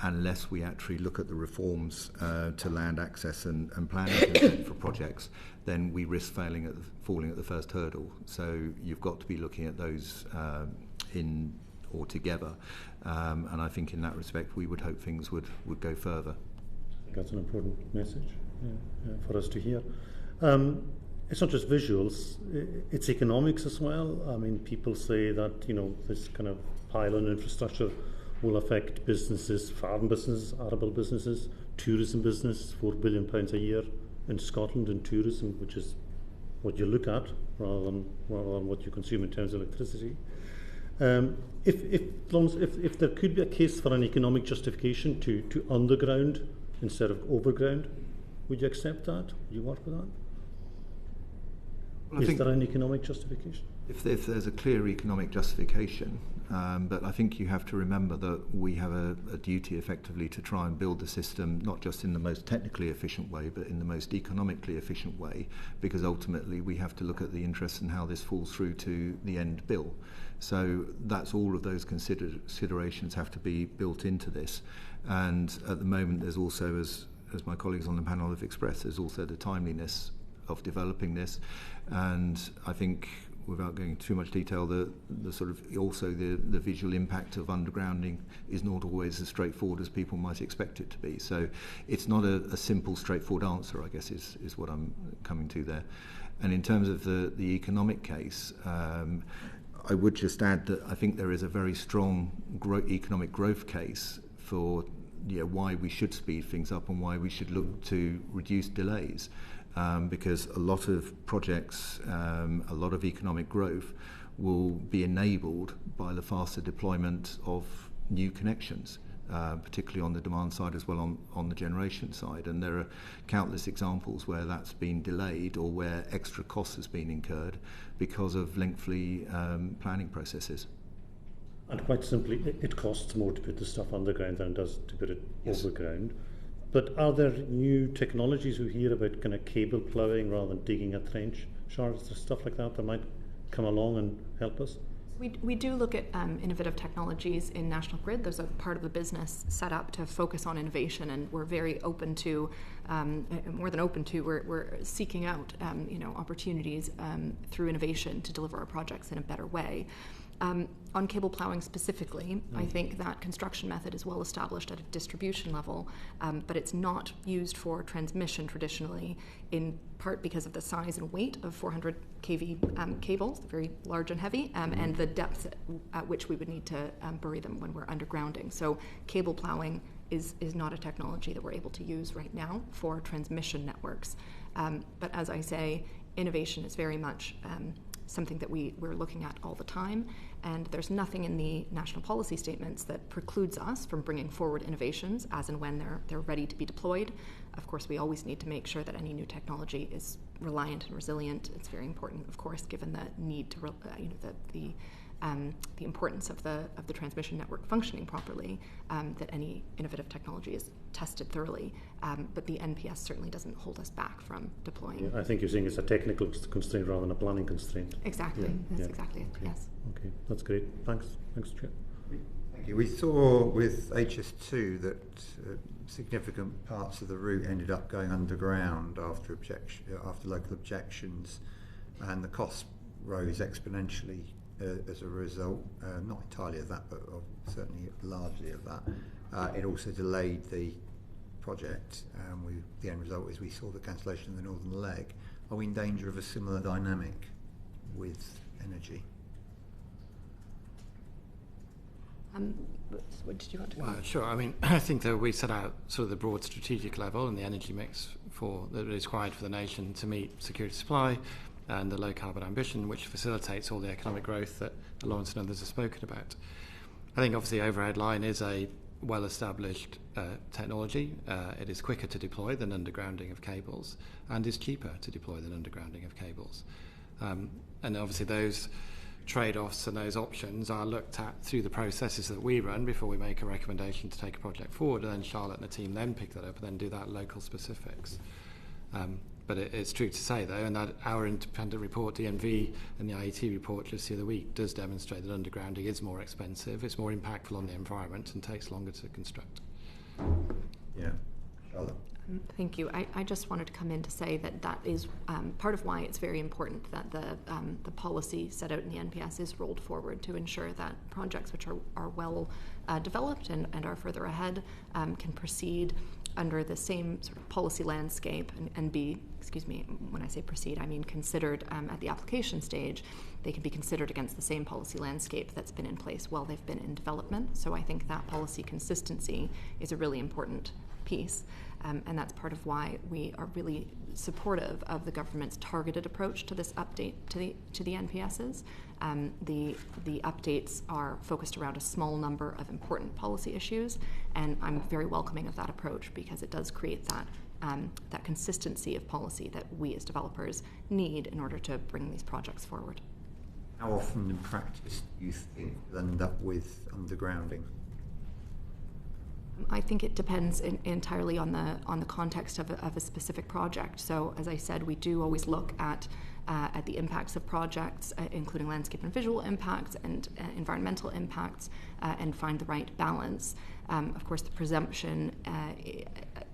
unless we actually look at the reforms to land access and planning consent for projects, then we risk falling at the first hurdle. So you've got to be looking at those in or together, and I think in that respect we would hope things would go further. I think that's an important message for us to hear. It's not just visuals, it's economics as well. I mean, people say that this kind of pylon infrastructure will affect businesses, farm businesses, arable businesses, tourism business, £4 billion a year in Scotland in tourism, which is what you look at rather than what you consume in terms of electricity. If there could be a case for an economic justification to underground instead of overground, would you accept that? Would you work with that? Well, is there an economic justification? If there's a clear economic justification, but I think you have to remember that we have a duty effectively to try and build the system not just in the most technically efficient way, but in the most economically efficient way, because ultimately we have to look at the interests and how this falls through to the end bill. So that's all of those considerations have to be built into this. And at the moment there's also, as my colleagues on the panel have expressed, there's also the timeliness of developing this. And I think, without going into too much detail, the sort of also the visual impact of undergrounding is not always as straightforward as people might expect it to be. So it's not a simple, straightforward answer, I guess, is what I'm coming to there. And in terms of the economic case, I would just add that I think there is a very strong economic growth case for why we should speed things up and why we should look to reduce delays. Because a lot of projects, a lot of economic growth will be enabled by the faster deployment of new connections, particularly on the demand side as well on the generation side. And there are countless examples where that's been delayed or where extra cost has been incurred because of lengthy planning processes. And quite simply, it costs more to put the stuff underground than it does to put it overground. But are there new technologies we hear about, kind of cable ploughing rather than digging a trench? Charlotte, is there stuff like that might come along and help us? We do look at innovative technologies in National Grid. There's a part of the business set up to focus on innovation, and we're very open to, more than open to, we're seeking out opportunities through innovation to deliver our projects in a better way. On cable ploughing specifically, I think that construction method is well established at a distribution level, but it's not used for transmission traditionally, in part because of the size and weight of 400 kV cables, very large and heavy, and the depth at which we would need to bury them when we're undergrounding. So cable ploughing is not a technology that we're able to use right now for transmission networks. But as I say, innovation is very much something that we're looking at all the time, and there's nothing in the national policy statements that precludes us from bringing forward innovations as and when they're ready to be deployed. Of course, we always need to make sure that any new technology is reliant and resilient. It's very important, of course, given the need to the importance of the transmission network functioning properly, that any innovative technology is tested thoroughly. But the NPS certainly doesn't hold us back from deploying. Yeah, I think you're saying it's a technical constraint rather than a planning constraint. Exactly. That's exactly it. Okay. Yes. Okay, that's great. Thanks, Chair. Thank you. We saw with HS2 that significant parts of the route ended up going underground after local objections, and the cost rose exponentially as a result. Not entirely of that, but certainly largely of that. It also delayed the project. The end result is we saw the cancellation of the northern leg. Are we in danger of a similar dynamic with energy? What did you want to Well, sure. I mean, I think that we set out sort of the broad strategic level and the energy mix that is required for the nation to meet security supply and the low carbon ambition, which facilitates all the economic growth that Lawrence and others have spoken about. I think obviously overhead line is a well-established technology. It is quicker to deploy than undergrounding of cables, and is cheaper to deploy than undergrounding of cables. And obviously those trade-offs and those options are looked at through the processes that we run before we make a recommendation to take a project forward, and then Charlotte and the team then pick that up and then do that local specifics. But it's true to say, though, and that our independent report, DNV, and the IET report just the other week does demonstrate that undergrounding is more expensive, it's more impactful on the environment, and takes longer to construct. Yeah. Charlotte. Thank you. I just wanted to come in to say that is part of why it's very important that the policy set out in the NPS is rolled forward to ensure that projects which are well developed and are further ahead can proceed under the same sort of policy landscape and be, excuse me, when I say proceed, I mean considered at the application stage. They can be considered against the same policy landscape that's been in place while they've been in development. So I think that policy consistency is a really important piece. And that's part of why we are really supportive of the government's targeted approach to this update to the NPSs. The updates are focused around a small number of important policy issues, and I'm very welcoming of that approach because it does create that consistency of policy that we as developers need in order to bring these projects forward. How often in practice do you think we'll end up with undergrounding? I think it depends entirely on the context of a specific project. So, as I said, we do always look at the impacts of projects, including landscape and visual impacts and environmental impacts, and find the right balance. Of course, the presumption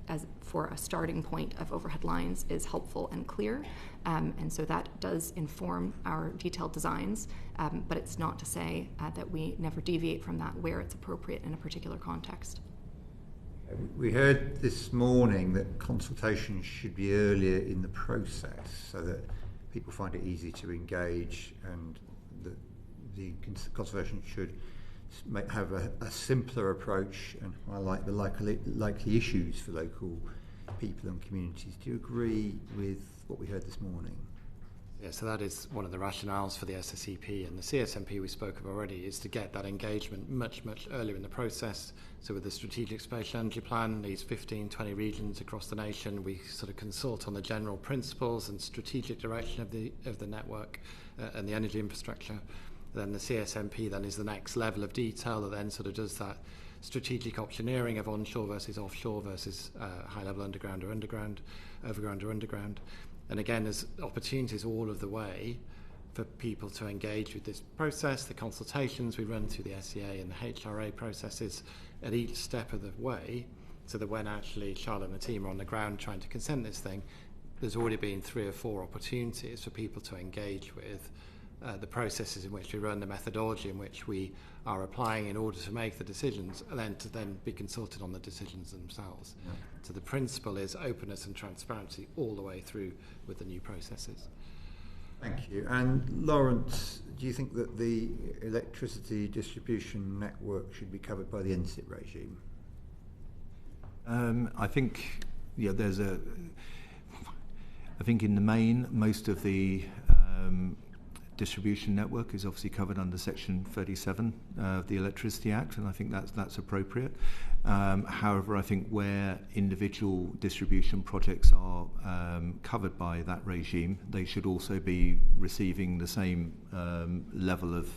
as for a starting point of overhead lines is helpful and clear, and so that does inform our detailed designs, but it's not to say that we never deviate from that where it's appropriate in a particular context. We heard this morning that consultation should be earlier in the process so that people find it easy to engage, and the conservation should have a simpler approach and highlight the likely issues for local people and communities. Do you agree with what we heard this morning? Yeah, so that is one of the rationales for the SSEP, and the CSMP we spoke of already is to get that engagement much, much earlier in the process. So with the Strategic Spatial Energy Plan, these 15, 20 regions across the nation, we sort of consult on the general principles and strategic direction of the network and the energy infrastructure. Then the CSMP then is the next level of detail that then sort of does that strategic optioneering of onshore versus offshore versus high-level underground or underground, overground or underground. And again, there's opportunities all of the way for people to engage with this process, the consultations we run through the SEA and the HRA processes at each step of the way, so that when actually Charlotte and the team are on the ground trying to consent this thing, there's already been 3 or 4 opportunities for people to engage with the processes in which we run, the methodology in which we are applying in order to make the decisions, and then to be consulted on the decisions themselves. Yeah. So the principle is openness and transparency all the way through with the new processes. Thank you. And Lawrence, do you think that the electricity distribution network should be covered by the NSIP regime? I think, yeah, I think in the main, most of the distribution network is obviously covered under Section 37 of the Electricity Act, and I think that's appropriate. However, I think where individual distribution projects are covered by that regime, they should also be receiving the same level of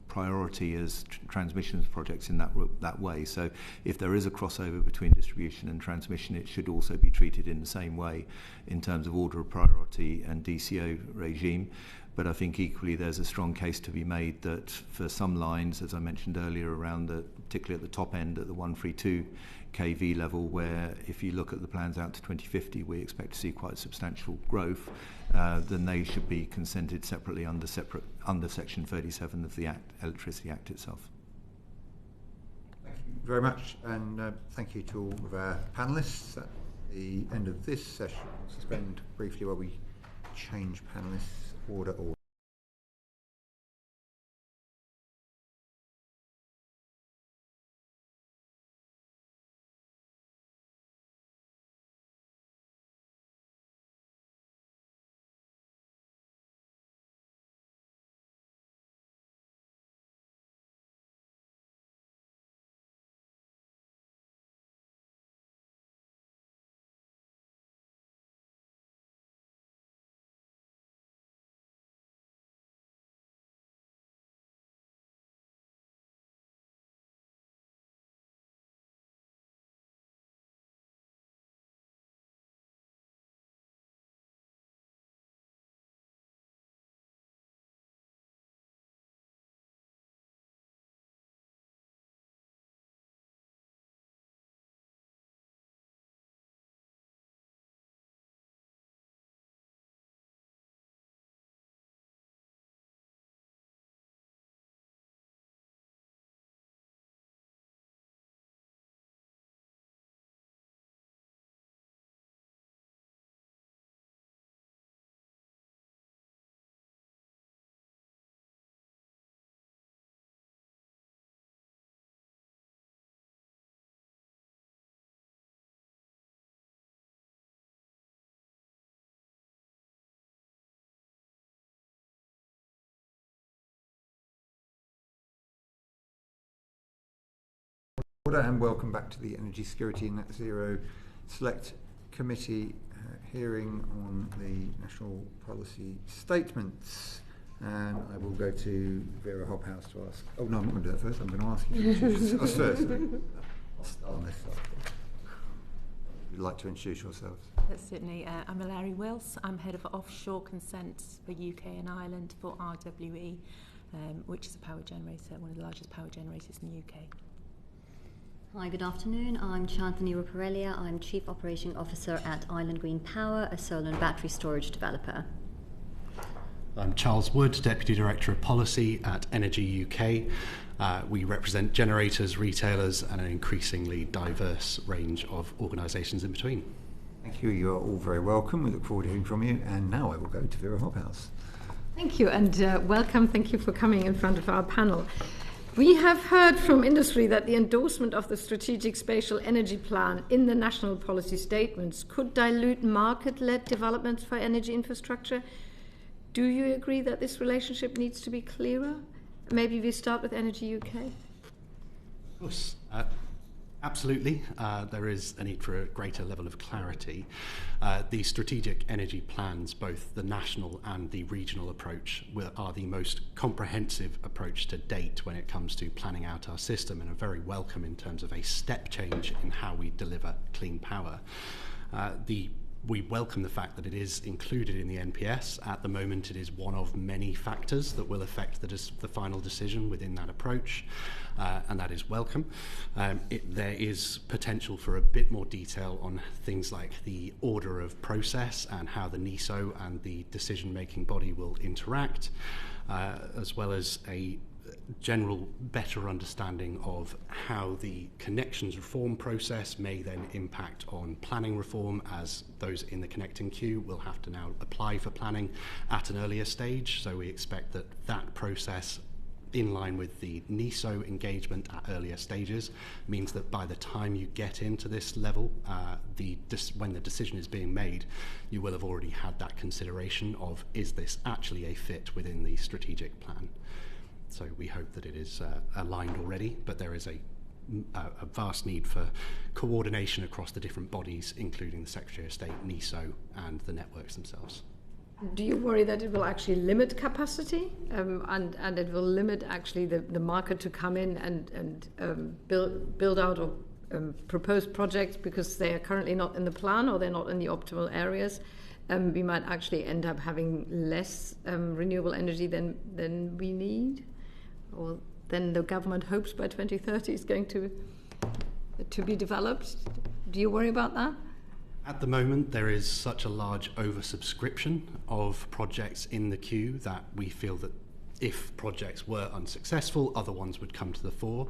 priority as transmission projects in that way. So if there is a crossover between distribution and transmission, it should also be treated in the same way in terms of order of priority and DCO regime. But I think equally there's a strong case to be made that for some lines, as I mentioned earlier, particularly at the top end at the 132 kV level, where if you look at the plans out to 2050, we expect to see quite substantial growth, then they should be consented separately under Section 37 of the Electricity Act itself. Thank you very much, and thank you to all of our panellists. At the end of this session, we'll suspend briefly while we change panellists. Order. And welcome back to the Energy Security and Net Zero Select Committee hearing on the National Policy Statements. And I will go to Vera Hobhouse to ask. Oh no, I'm not going to do that first. I'm going to ask you to introduce us first. I'll start on this side. Would you like to introduce yourselves? Certainly. I'm Eleri Wilce. I'm head of Offshore Consents for UK and Ireland for RWE, which is a power generator, one of the largest power generators in the UK. Hi, good afternoon. I'm Chandni Ruparelia. I'm Chief Operating Officer at Island Green Power, a solar and battery storage developer. I'm Charles Wood, Deputy Director of Policy at Energy UK. We represent generators, retailers, and an increasingly diverse range of organisations in between. Thank you. You are all very welcome. We look forward to hearing from you. And now I will go to Vera Hobhouse. Thank you, and welcome. Thank you for coming in front of our panel. We have heard from industry that the endorsement of the Strategic Spatial Energy Plan in the national policy statements could dilute market-led developments for energy infrastructure. Do you agree that this relationship needs to be clearer? Maybe we start with Energy UK. Of course. Absolutely. There is a need for a greater level of clarity. The strategic energy plans, both the national and the regional approach, are the most comprehensive approach to date when it comes to planning out our system, and are very welcome in terms of a step change in how we deliver clean power. We welcome the fact that it is included in the NPS. At the moment, it is one of many factors that will affect the final decision within that approach, and that is welcome. There is potential for a bit more detail on things like the order of process and how the NESO and the decision-making body will interact, as well as a general better understanding of how the connections reform process may then impact on planning reform, as those in the connecting queue will have to now apply for planning at an earlier stage. So we expect that process, in line with the NESO engagement at earlier stages, means that by the time you get into this level, when the decision is being made, you will have already had that consideration of, is this actually a fit within the strategic plan? So we hope that it is aligned already, but there is a vast need for coordination across the different bodies, including the Secretary of State, NESO, and the networks themselves. Do you worry that it will actually limit capacity and it will limit actually the market to come in and build out or propose projects because they are currently not in the plan or they're not in the optimal areas? We might actually end up having less renewable energy than we need, or than the government hopes by 2030 is going to be developed. Do you worry about that? At the moment, there is such a large oversubscription of projects in the queue that we feel that if projects were unsuccessful, other ones would come to the fore.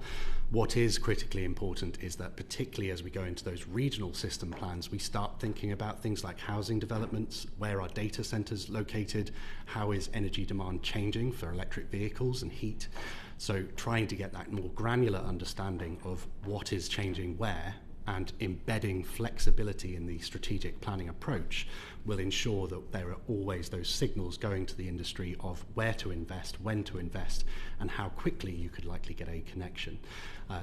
What is critically important is that, particularly as we go into those regional system plans, we start thinking about things like housing developments, where are data centres located, how is energy demand changing for electric vehicles and heat. So trying to get that more granular understanding of what is changing where, and embedding flexibility in the strategic planning approach will ensure that there are always those signals going to the industry of where to invest, when to invest, and how quickly you could likely get a connection.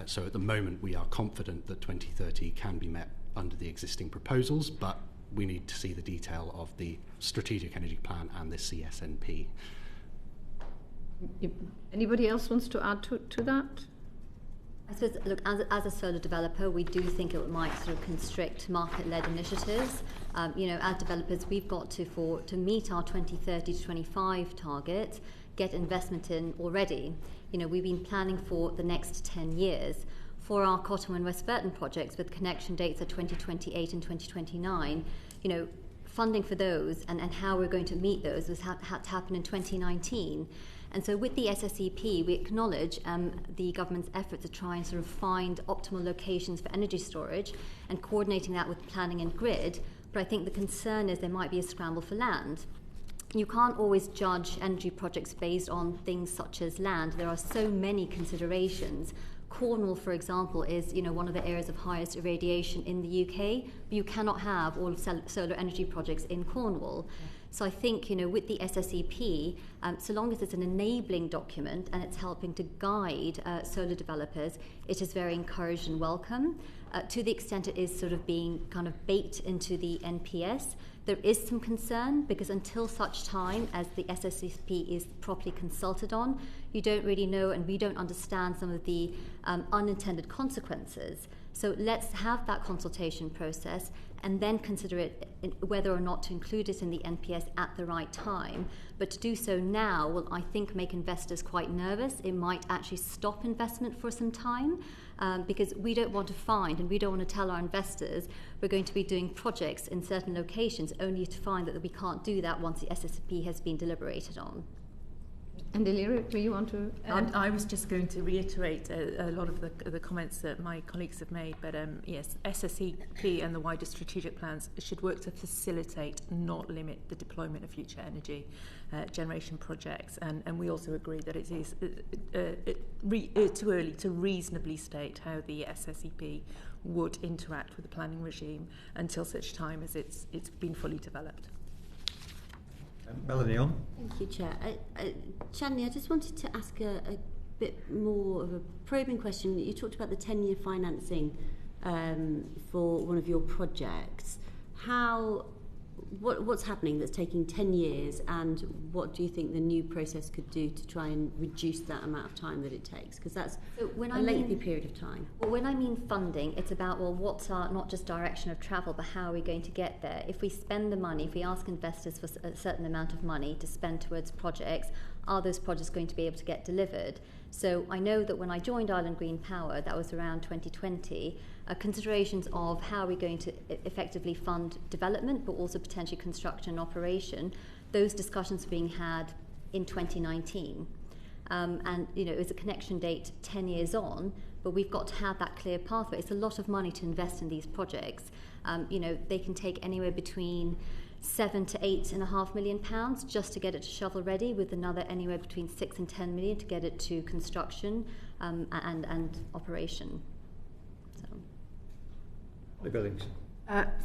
So at the moment, we are confident that 2030 can be met under the existing proposals, but we need to see the detail of the Strategic Energy Plan and the CSNP. Anybody else wants to add to that? I suppose, look, as a solar developer, we do think it might sort of constrict market-led initiatives. As developers, we've got to meet our 2030 to 25 target, get investment in already. We've been planning for the next 10 years. For our Cotton and West Burton projects with connection dates at 2028 and 2029, funding for those and how we're going to meet those had to happen in 2019. And so with the SSEP, we acknowledge the government's effort to try and sort of find optimal locations for energy storage and coordinating that with planning and grid. But I think the concern is there might be a scramble for land. You can't always judge energy projects based on things such as land. There are so many considerations. Cornwall, for example, is one of the areas of highest irradiation in the UK, but you cannot have all of solar energy projects in Cornwall. So I think, with the SSEP, so long as it's an enabling document and it's helping to guide solar developers, it is very encouraged and welcome. To the extent it is sort of being kind of baked into the NPS, there is some concern, because until such time as the SSEP is properly consulted on, you don't really know, and we don't understand some of the unintended consequences. So let's have that consultation process and then consider it whether or not to include it in the NPS at the right time. But to do so now will, I think, make investors quite nervous. It might actually stop investment for some time, because we don't want to find, and we don't want to tell our investors we're going to be doing projects in certain locations only to find that we can't do that once the SSP has been deliberated on. And Eleri, do you want to add? I was just going to reiterate a lot of the comments that my colleagues have made, but yes, SSEP and the wider strategic plans should work to facilitate, not limit, the deployment of future energy generation projects, and we also agree that it is too early to reasonably state how the SSEP would interact with the planning regime until such time as it's been fully developed. Melanie on. Thank you, Chair. Chandni, I just wanted to ask a bit more of a probing question. You talked about the 10-year financing for one of your projects. What's happening that's taking 10 years, and what do you think the new process could do to try and reduce that amount of time that it takes? Because that's a lengthy period of time. Well, when I mean funding, it's about, well, what's our, not just direction of travel, but how are we going to get there? If we spend the money, if we ask investors for a certain amount of money to spend towards projects, are those projects going to be able to get delivered? So I know that when I joined Island Green Power, that was around 2020, considerations of how are we going to effectively fund development, but also potentially construction and operation, those discussions were being had in 2019. And, it was a connection date 10 years on, but we've got to have that clear pathway. It's a lot of money to invest in these projects. They can take anywhere between £7 to £8.5 million just to get it to shovel ready, with another anywhere between 6 and 10 million to get it to construction and operation.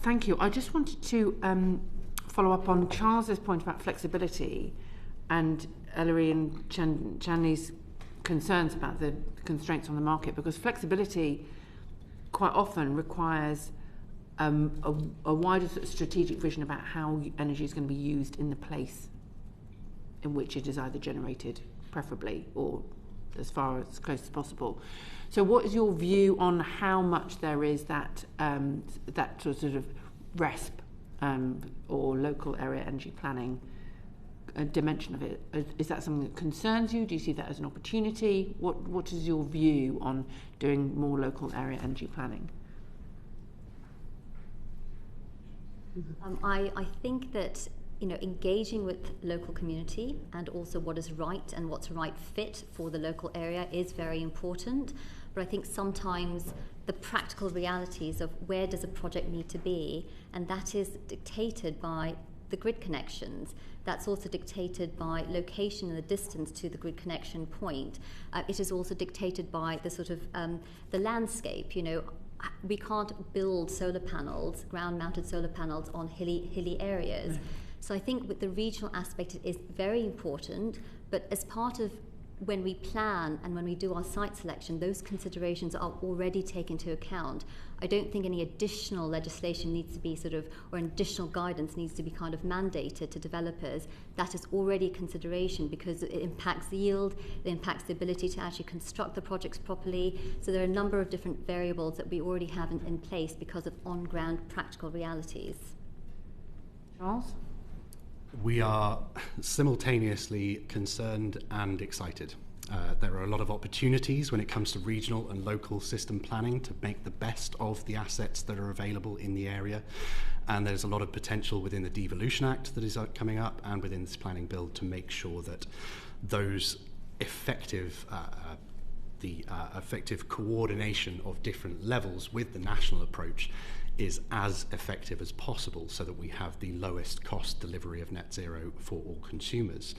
Thank you. I just wanted to follow up on Charles's point about flexibility and Eleri and Chandni's concerns about the constraints on the market, because flexibility quite often requires a wider strategic vision about how energy is going to be used in the place in which it is either generated, preferably, or as far as close as possible. So what is your view on how much there is that sort of RESP or local area energy planning dimension of it? Is that something that concerns you? Do you see that as an opportunity? What is your view on doing more local area energy planning? I think that engaging with local community and also what is right and what's right fit for the local area is very important. But I think sometimes the practical realities of where does a project need to be, and that is dictated by the grid connections. That's also dictated by location and the distance to the grid connection point. It is also dictated by the sort of the landscape. We can't build solar panels, ground-mounted solar panels on hilly areas. Mm. So I think with the regional aspect it is very important, but as part of when we plan and when we do our site selection, those considerations are already taken into account. I don't think any additional legislation needs to be or additional guidance needs to be kind of mandated to developers. That is already a consideration because it impacts the yield, it impacts the ability to actually construct the projects properly. So there are a number of different variables that we already have in place because of on-ground practical realities. Charles? We are simultaneously concerned and excited. There are a lot of opportunities when it comes to regional and local system planning to make the best of the assets that are available in the area. And there's a lot of potential within the Devolution Act that is coming up and within this planning bill to make sure that those effective effective coordination of different levels with the national approach is as effective as possible so that we have the lowest cost delivery of net zero for all consumers.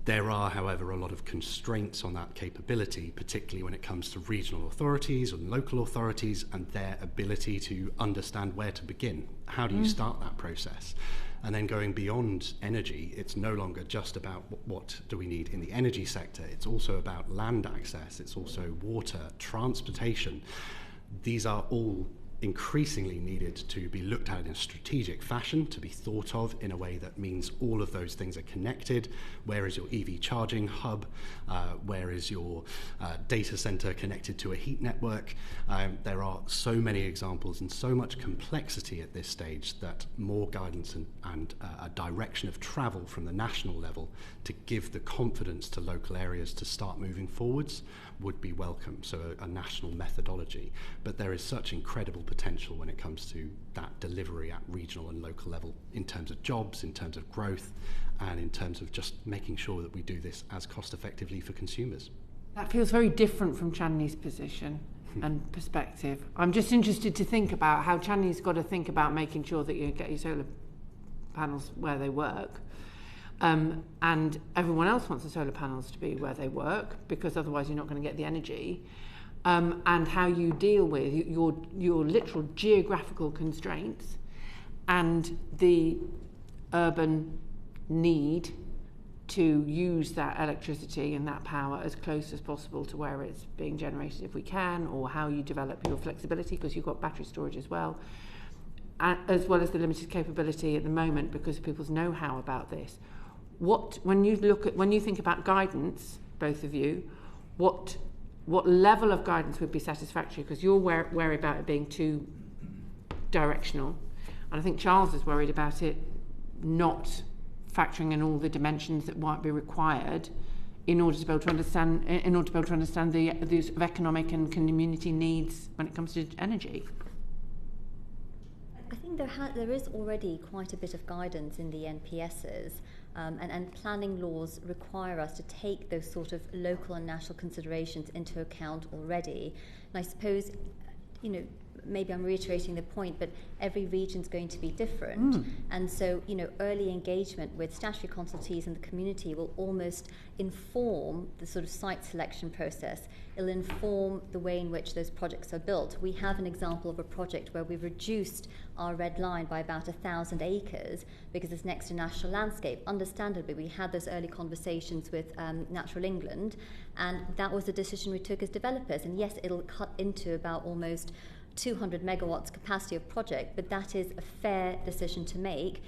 There are, however, a lot of constraints on that capability, particularly when it comes to regional authorities and local authorities and their ability to understand where to begin. How do you start that process? And then going beyond energy, it's no longer just about what do we need in the energy sector. It's also about land access. It's also water, transportation. These are all increasingly needed to be looked at in a strategic fashion, to be thought of in a way that means all of those things are connected. Where is your EV charging hub? Where is your data center connected to a heat network? There are so many examples and so much complexity at this stage that more guidance and a direction of travel from the national level to give the confidence to local areas to start moving forwards would be welcome, so a national methodology. But there is such incredible potential when it comes to that delivery at regional and local level in terms of jobs, in terms of growth, and in terms of just making sure that we do this as cost effectively for consumers. That feels very different from Chandni's position and perspective. I'm just interested to think about how Chandni's got to think about making sure that you get your solar panels where they work. And everyone else wants the solar panels to be where they work, because otherwise you're not going to get the energy. And how you deal with your literal geographical constraints and the urban need to use that electricity and that power as close as possible to where it's being generated if we can, or how you develop your flexibility, because you've got battery storage as well as the limited capability at the moment because of people's know-how about this. When you think about guidance, both of you, what level of guidance would be satisfactory? Because you're worried about it being too directional, and I think Charles is worried about it not factoring in all the dimensions that might be required in order to be able to understand the use of economic and community needs when it comes to energy. I think there is already quite a bit of guidance in the NPSs, and planning laws require us to take those sort of local and national considerations into account already. And I suppose, maybe I'm reiterating the point, but every region's going to be different. And so, early engagement with statutory consultees and the community will almost inform the sort of site selection process. It'll inform the way in which those projects are built. We have an example of a project where we've reduced our red line by about 1,000 acres because it's next to national landscape. Understandably, we had those early conversations with Natural England, and that was the decision we took as developers. And yes, it'll cut into about almost 200 megawatts capacity of project, but that is a fair decision to make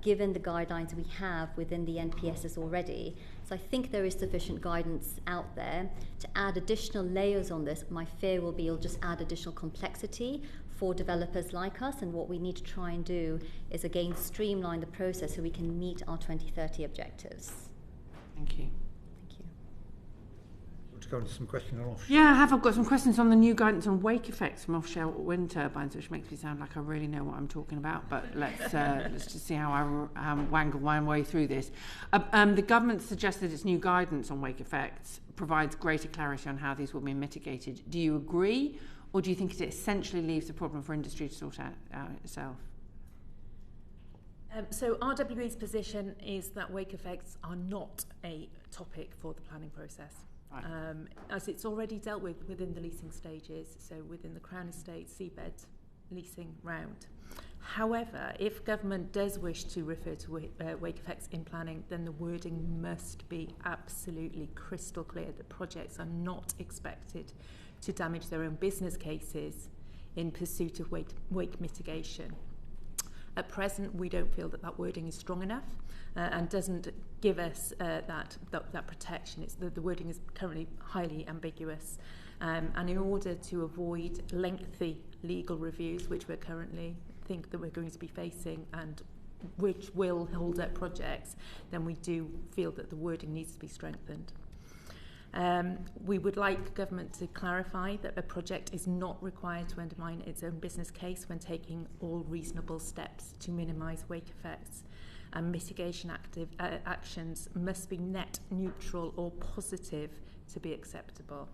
given the guidelines we have within the NPSs already. So I think there is sufficient guidance out there. To add additional layers on this, my fear will be it'll just add additional complexity for developers like us, and what we need to try and do is again streamline the process so we can meet our 2030 objectives. Thank you. Go into some questions on offshore. Yeah, I have. I've got some questions on the new guidance on wake effects from offshore wind turbines, which makes me sound like I really know what I'm talking about. But let's just see how I wangle my way through this. The government suggests that its new guidance on wake effects provides greater clarity on how these will be mitigated. Do you agree, or do you think it essentially leaves the problem for industry to sort out itself? So RWE's position is that wake effects are not a topic for the planning process. Right. As it's already dealt with within the leasing stages, so within the Crown Estate seabed leasing round. However, if government does wish to refer to wake effects in planning, then the wording must be absolutely crystal clear that projects are not expected to damage their own business cases in pursuit of wake mitigation. At present, we don't feel that wording is strong enough and doesn't give us that protection. The wording is currently highly ambiguous. And in order to avoid lengthy legal reviews, which we currently think that we're going to be facing and which will hold up projects, then we do feel that the wording needs to be strengthened. We would like government to clarify that a project is not required to undermine its own business case when taking all reasonable steps to minimise wake effects, and mitigation actions must be net neutral or positive to be acceptable.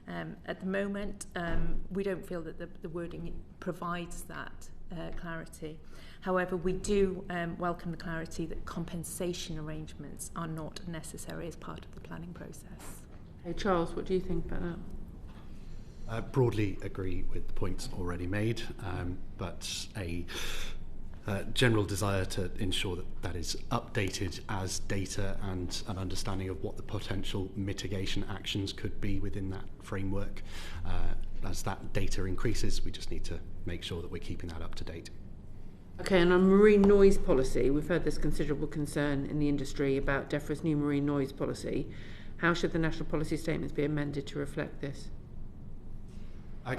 At the moment, we don't feel that the wording provides that clarity. However, we do welcome the clarity that compensation arrangements are not necessary as part of the planning process. Hey, Charles, what do you think about that? I broadly agree with the points already made, but a general desire to ensure that that is updated as data and an understanding of what the potential mitigation actions could be within that framework. As that data increases, we just need to make sure that we're keeping that up to date. Okay, and on marine noise policy, we've heard there's considerable concern in the industry about DEFRA's new marine noise policy. How should the national policy statements be amended to reflect this?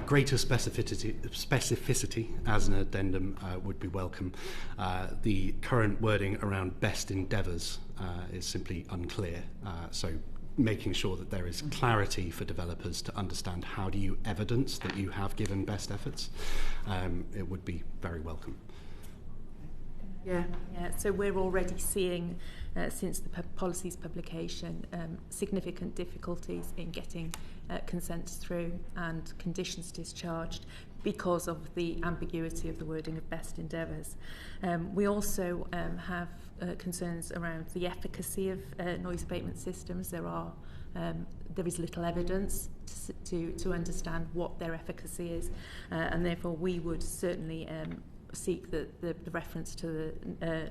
Greater specificity as an addendum would be welcome. The current wording around best endeavours is simply unclear, so making sure that there is clarity for developers to understand how do you evidence that you have given best efforts, it would be very welcome. Yeah. So we're already seeing, since the policy's publication, significant difficulties in getting consents through and conditions discharged because of the ambiguity of the wording of best endeavours. We also have concerns around the efficacy of noise abatement systems. There is little evidence to understand what their efficacy is, and therefore we would certainly seek that the reference to the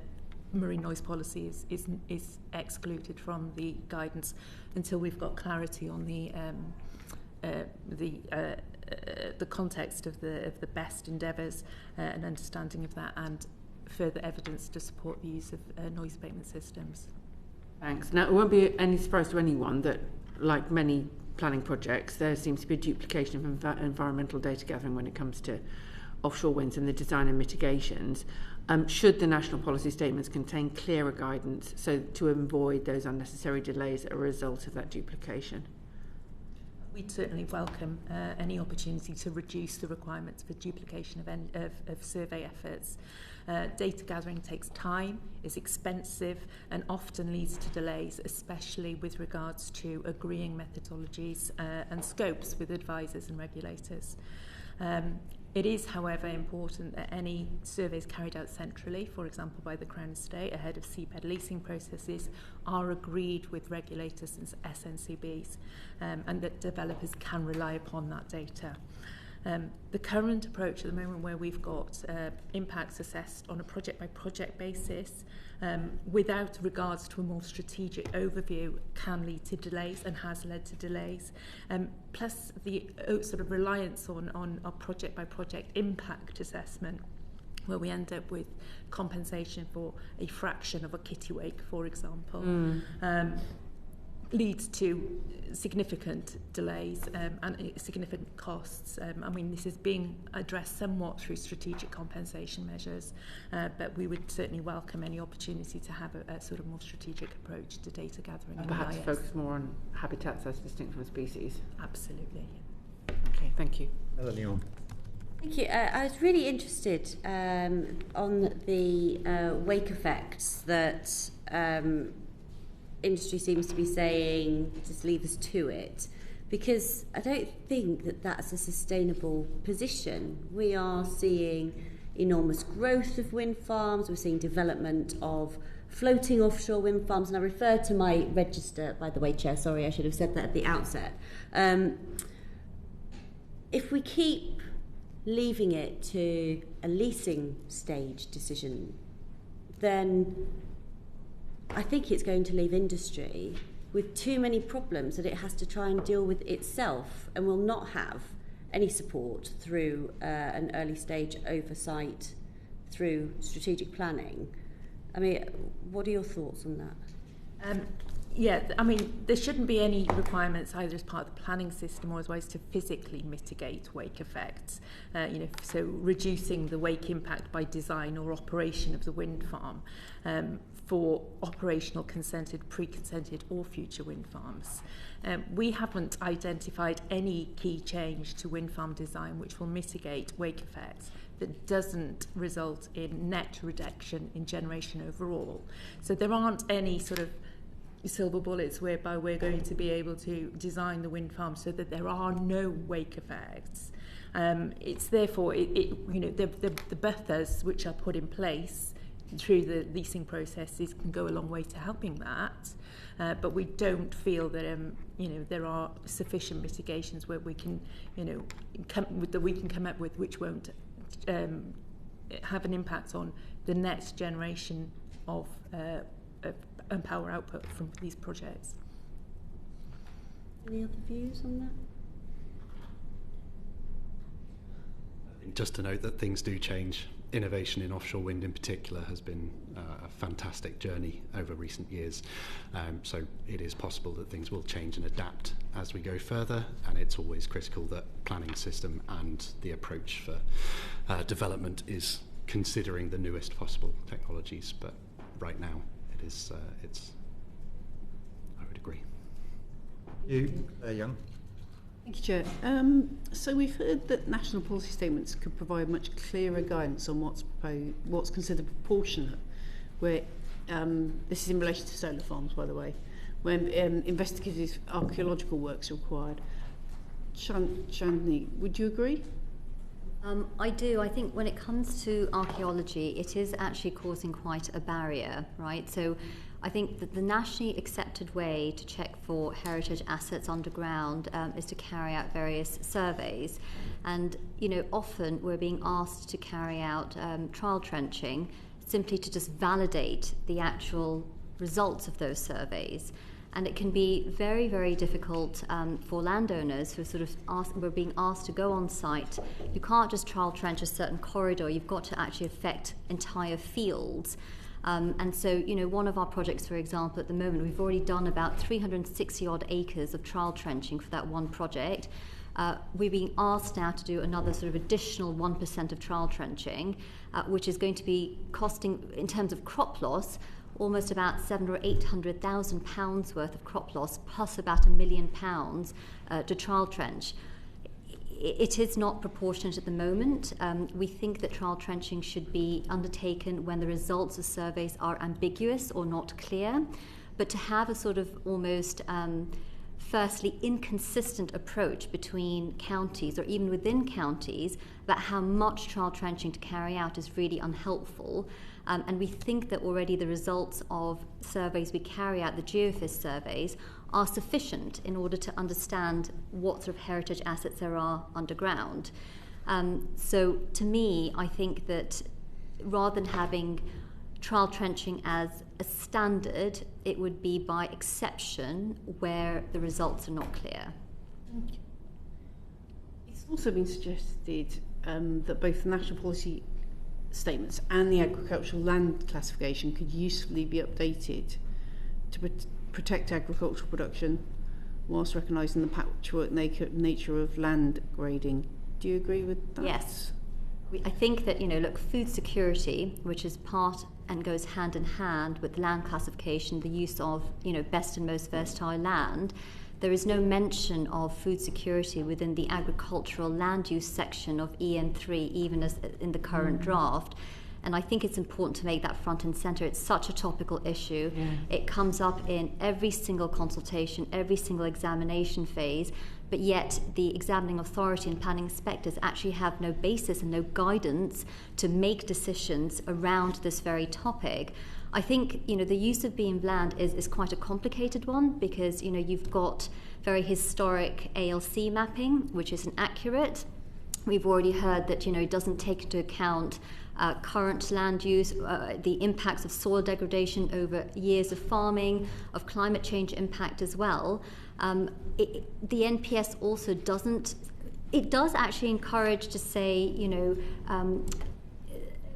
marine noise policy is excluded from the guidance until we've got clarity on the context of the best endeavours, and understanding of that, and further evidence to support the use of noise abatement systems. Thanks. Now, it won't be any surprise to anyone that, like many planning projects, there seems to be a duplication of environmental data gathering when it comes to offshore winds and the design and mitigations. Should the national policy statements contain clearer guidance so to avoid those unnecessary delays as a result of that duplication? We'd certainly welcome any opportunity to reduce the requirements for duplication of survey efforts. Data gathering takes time, is expensive, and often leads to delays, especially with regards to agreeing methodologies and scopes with advisors and regulators. It is, however, important that any surveys carried out centrally, for example by the Crown Estate ahead of seabed leasing processes, are agreed with regulators and SNCBs, and that developers can rely upon that data. The current approach at the moment, where we've got impacts assessed on a project-by-project basis without regards to a more strategic overview, can lead to delays and has led to delays. Plus the sort of reliance on a project-by-project impact assessment, where we end up with compensation for a fraction of a kittiwake, for example, leads to significant delays and significant costs. I mean, this is being addressed somewhat through strategic compensation measures, but we would certainly welcome any opportunity to have a sort of more strategic approach to data gathering. And perhaps focus more on habitats as distinct from species. Absolutely. Okay, thank you. Leon. Thank you. I was really interested on the wake effects that industry seems to be saying, just leave us to it, because I don't think that that's a sustainable position. We are seeing enormous growth of wind farms, we're seeing development of floating offshore wind farms, and I refer to my register, by the way, Chair, sorry, I should have said that at the outset. If we keep leaving it to a leasing stage decision, then I think it's going to leave industry with too many problems that it has to try and deal with itself, and will not have any support through an early stage oversight through strategic planning. I mean, what are your thoughts on that? Yeah, I mean, there shouldn't be any requirements either as part of the planning system or as ways to physically mitigate wake effects. So reducing the wake impact by design or operation of the wind farm for operational consented, pre-consented or future wind farms. We haven't identified any key change to wind farm design which will mitigate wake effects that doesn't result in net reduction in generation overall. So there aren't any sort of silver bullets whereby we're going to be able to design the wind farm so that there are no wake effects. It's therefore, the buffers which are put in place through the leasing processes can go a long way to helping that. But we don't feel that there are sufficient mitigations where we can come up with which won't have an impact on the next generation of power output from these projects. Any other views on that? Just to note that things do change. Innovation in offshore wind in particular has been a fantastic journey over recent years. So it is possible that things will change and adapt as we go further, and it's always critical that planning system and the approach for development is considering the newest possible technologies. But right now it is, I would agree. You, Young. Thank you, Chair. So we've heard that national policy statements could provide much clearer guidance on what's considered proportionate, where this is in relation to solar farms, by the way, when investigative archaeological works are required. Chandni, would you agree? I do. I think when it comes to archaeology, it is actually causing quite a barrier, right? So I think that the nationally accepted way to check for heritage assets underground is to carry out various surveys. And, often we're being asked to carry out trial trenching simply to just validate the actual results of those surveys. And it can be very, very difficult for landowners who we're being asked to go on site. You can't just trial trench a certain corridor. You've got to actually affect entire fields. And so, one of our projects, for example, at the moment, we've already done about 360-odd acres of trial trenching for that one project. We're being asked now to do another sort of additional 1% of trial trenching, which is going to be costing, in terms of crop loss, almost about £700,000 or £800,000 worth of crop loss, plus about £1 million to trial trench. It is not proportionate at the moment. We think that trial trenching should be undertaken when the results of surveys are ambiguous or not clear. But to have a sort of almost firstly inconsistent approach between counties or even within counties about how much trial trenching to carry out is really unhelpful. And we think that already the results of surveys we carry out, the geophys surveys, are sufficient in order to understand what sort of heritage assets there are underground. So to me, I think that rather than having trial trenching as a standard, it would be by exception where the results are not clear. It's also been suggested that both the national policy statements and the agricultural land classification could usefully be updated to protect agricultural production whilst recognising the patchwork nature of land grading. Do you agree with that? Yes. I think that, food security, which is part and goes hand in hand with land classification, the use of, best and most versatile land, there is no mention of food security within the agricultural land use section of EN3, even as in the current draft. And I think it's important to make that front and centre. It's such a topical issue. Yeah. It comes up in every single consultation, every single examination phase, but yet the examining authority and planning inspectors actually have no basis and no guidance to make decisions around this very topic. I think, the use of beam land is quite a complicated one because, you've got very historic ALC mapping, which is inaccurate. We've already heard that, it doesn't take into account current land use, the impacts of soil degradation over years of farming, of climate change impact as well. The NPS also does actually encourage to say,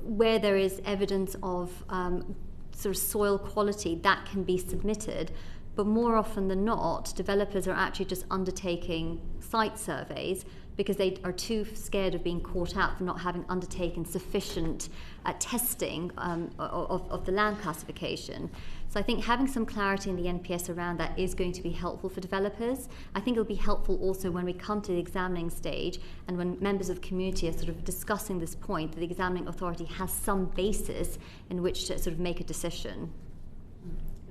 where there is evidence of sort of soil quality, that can be submitted. But more often than not, developers are actually just undertaking site surveys because they are too scared of being caught out for not having undertaken sufficient testing of the land classification. So I think having some clarity in the NPS around that is going to be helpful for developers. I think it'll be helpful also when we come to the examining stage and when members of the community are sort of discussing this point, that the examining authority has some basis in which to sort of make a decision.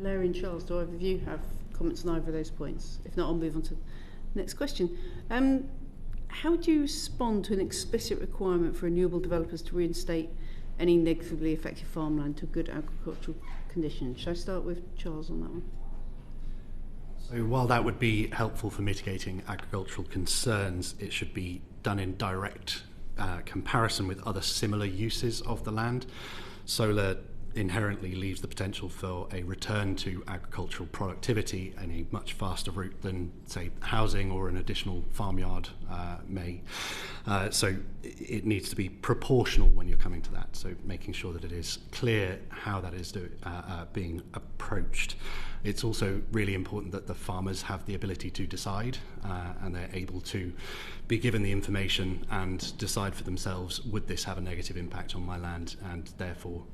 Eleri and Charles, do either of you have comments on either of those points? If not, I'll move on to the next question. How do you respond to an explicit requirement for renewable developers to reinstate any negatively affected farmland to good agricultural conditions? Shall I start with Charles on that one? So while that would be helpful for mitigating agricultural concerns, it should be done in direct comparison with other similar uses of the land. solar inherently leaves the potential for a return to agricultural productivity in a much faster route than, say, housing or an additional farmyard may. So it needs to be proportional when you're coming to that. So making sure that it is clear how that is being approached. It's also really important that the farmers have the ability to decide and they're able to be given the information and decide for themselves, would this have a negative impact on my land, and therefore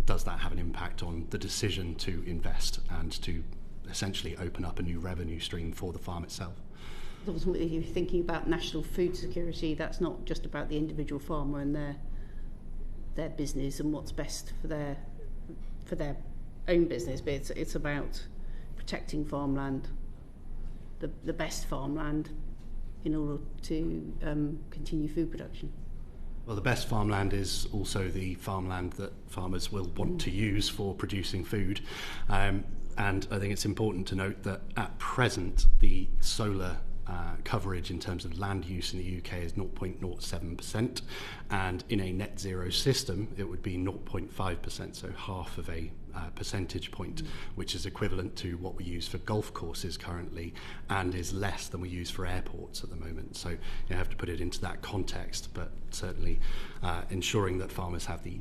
does that have an impact on the decision to invest and to essentially open up a new revenue stream for the farm itself? Ultimately, if you're thinking about national food security, that's not just about the individual farmer and their business and what's best for their own business, but it's about protecting farmland, the best farmland, in order to continue food production. Well, the best farmland is also the farmland that farmers will want to use for producing food. And I think it's important to note that at present, the solar coverage in terms of land use in the UK is 0.07%, and in a net zero system it would be 0.5%, so half of a percentage point, which is equivalent to what we use for golf courses currently and is less than we use for airports at the moment. So you have to put it into that context, but certainly ensuring that farmers have the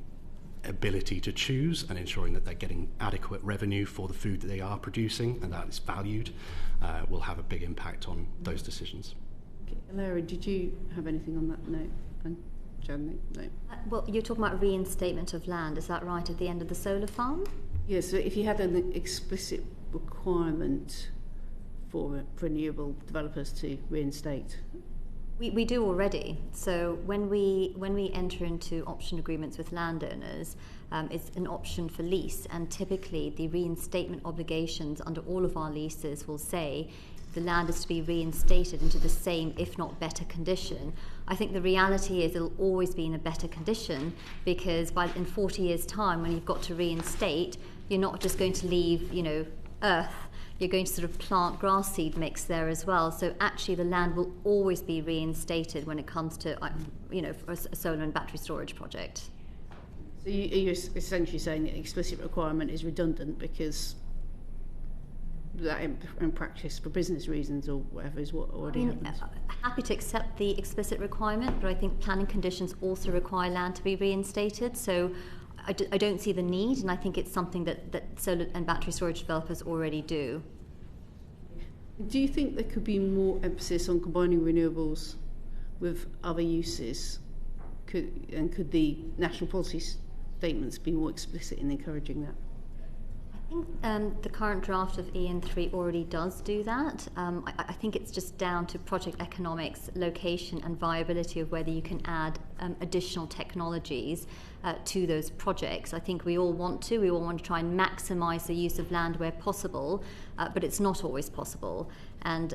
ability to choose and ensuring that they're getting adequate revenue for the food that they are producing and that is valued will have a big impact on those decisions. Okay. Eleri, did you have anything on that note? And Chandni? No. Well, you're talking about reinstatement of land, is that right, at the end of the solar farm? Yes, so if you had an explicit requirement for renewable developers to reinstate. We do already. So when we enter into option agreements with landowners, it's an option for lease, and typically the reinstatement obligations under all of our leases will say the land is to be reinstated into the same, if not better, condition. I think the reality is it'll always be in a better condition, because in 40 years' time, when you've got to reinstate, you're not just going to leave, earth. You're going to sort of plant grass seed mix there as well. So actually the land will always be reinstated when it comes to, a solar and battery storage project. So you're essentially saying that the explicit requirement is redundant because that in practice, for business reasons or whatever, is what already happens? Happy to accept the explicit requirement, but I think planning conditions also require land to be reinstated. So I don't see the need, and I think it's something that solar and battery storage developers already do. Do you think there could be more emphasis on combining renewables with other uses? Could the national policy statements be more explicit in encouraging that? I think the current draft of EN3 already does do that. I think it's just down to project economics, location and viability of whether you can add additional technologies to those projects. I think we all want to try and maximise the use of land where possible, but it's not always possible. And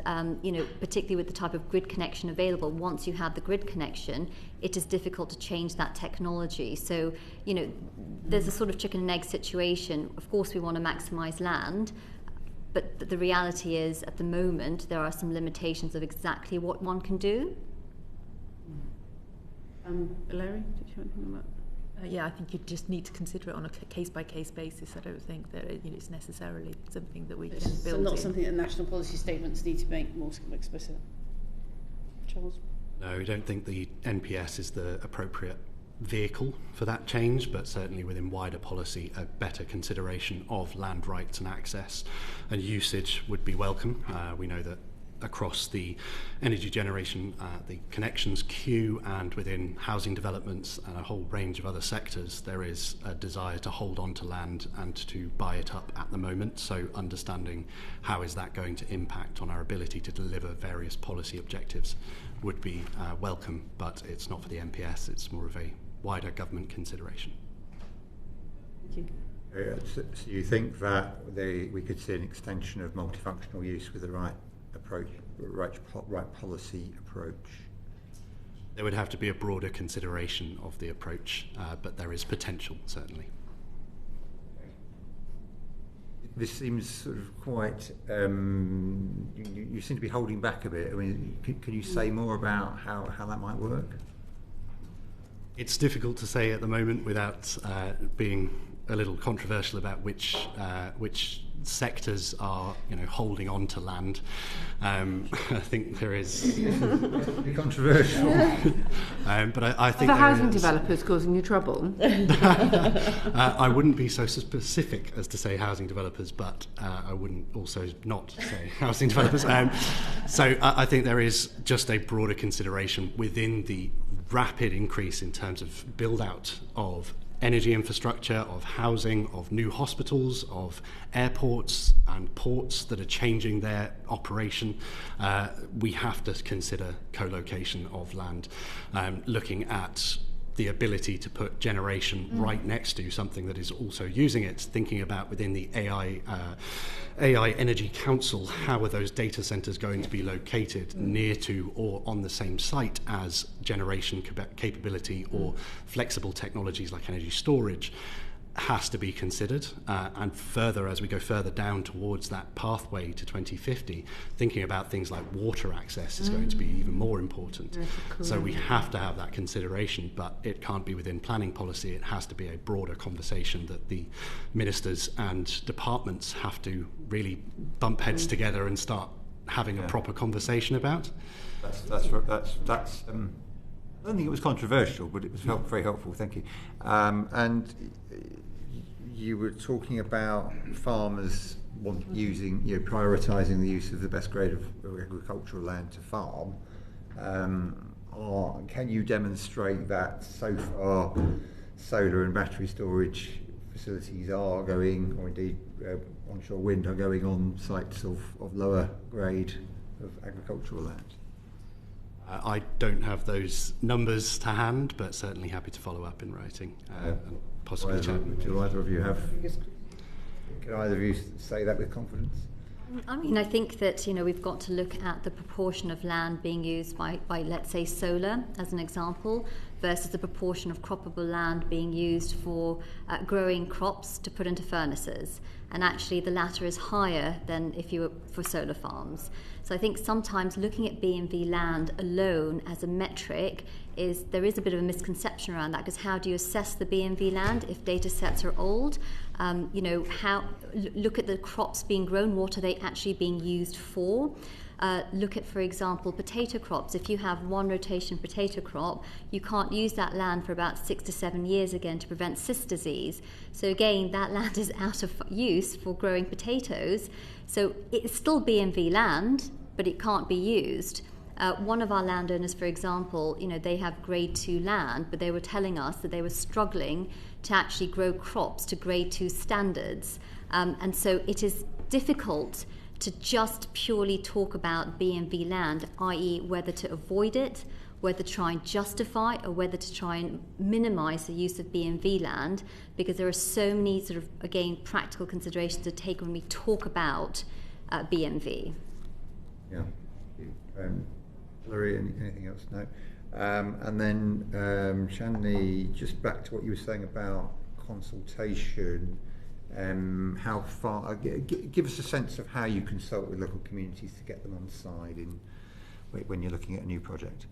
particularly with the type of grid connection available, once you have the grid connection, it is difficult to change that technology. So, there's a sort of chicken and egg situation. Of course, we want to maximise land, but the reality is, at the moment, there are some limitations of exactly what one can do. Eleri, did you have anything on that? Yeah, I think you just need to consider it on a case-by-case basis. I don't think that it's necessarily something that we can build So not in. something that national policy statements need to make more explicit. Charles? No, we don't think the NPS is the appropriate vehicle for that change, but certainly within wider policy, a better consideration of land rights and access and usage would be welcome. We know that across the energy generation, the connections queue, and within housing developments and a whole range of other sectors, there is a desire to hold on to land and to buy it up at the moment. So understanding how is that going to impact on our ability to deliver various policy objectives would be welcome, but it's not for the NPS, it's more of a wider government consideration. Thank you. So you think that we could see an extension of multifunctional use with the right approach, right policy approach? There would have to be a broader consideration of the approach, but there is potential, certainly. This seems sort of quite, you seem to be holding back a bit. I mean, can you say more about how that might work? It's difficult to say at the moment without being a little controversial about which sectors are, holding on to land. I think there is controversial. But I think the there housing is, developers causing you trouble. I wouldn't be so specific as to say housing developers, but I wouldn't also not say housing developers. So I think there is just a broader consideration within the rapid increase in terms of build out of energy infrastructure, of housing, of new hospitals, of airports and ports that are changing their operation. We have to consider co-location of land, looking at the ability to put generation right next to something that is also using it, thinking about within the AI Energy Council, how are those data centres going to be located near to or on the same site as generation capability or flexible technologies like energy storage has to be considered. And further, as we go further down towards that pathway to 2050, thinking about things like water access is going to be even more important. So we have to have that consideration, but it can't be within planning policy. It has to be a broader conversation that the ministers and departments have to really bump heads together and start having a proper conversation about. That's I don't think it was controversial, but it was very helpful. Thank you. And you were talking about farmers prioritising the use of the best grade of agricultural land to farm. Can you demonstrate that so far solar and battery storage facilities are going, or indeed onshore wind are going on sites of lower grade of agricultural land? I don't have those numbers to hand, but certainly happy to follow up in writing and possibly chat. Do either of you have? Can either of you say that with confidence? I mean, I think that we've got to look at the proportion of land being used by let's say solar as an example, versus the proportion of croppable land being used for growing crops to put into furnaces. And actually the latter is higher than if you were for solar farms. So I think sometimes looking at B&V land alone as a metric there is a bit of a misconception around that, because how do you assess the B&V land if data sets are old? Look at the crops being grown, what are they actually being used for? Look at, for example, potato crops. If you have one rotation potato crop, you can't use that land for about 6 to 7 years again to prevent cyst disease. So again, that land is out of use for growing potatoes. So it's still B&V land, but it can't be used. One of our landowners, for example, they have grade 2 land, but they were telling us that they were struggling to actually grow crops to grade 2 standards. And so it is difficult to just purely talk about B&V land, i.e. whether to avoid it, whether to try and justify, or whether to try and minimise the use of B&V land, because there are so many sort of, again, practical considerations to take when we talk about B&V. Yeah. Eleri, anything else? No. And then Chandni, just back to what you were saying about consultation. How far? Give us a sense of how you consult with local communities to get them on side when you're looking at a new project.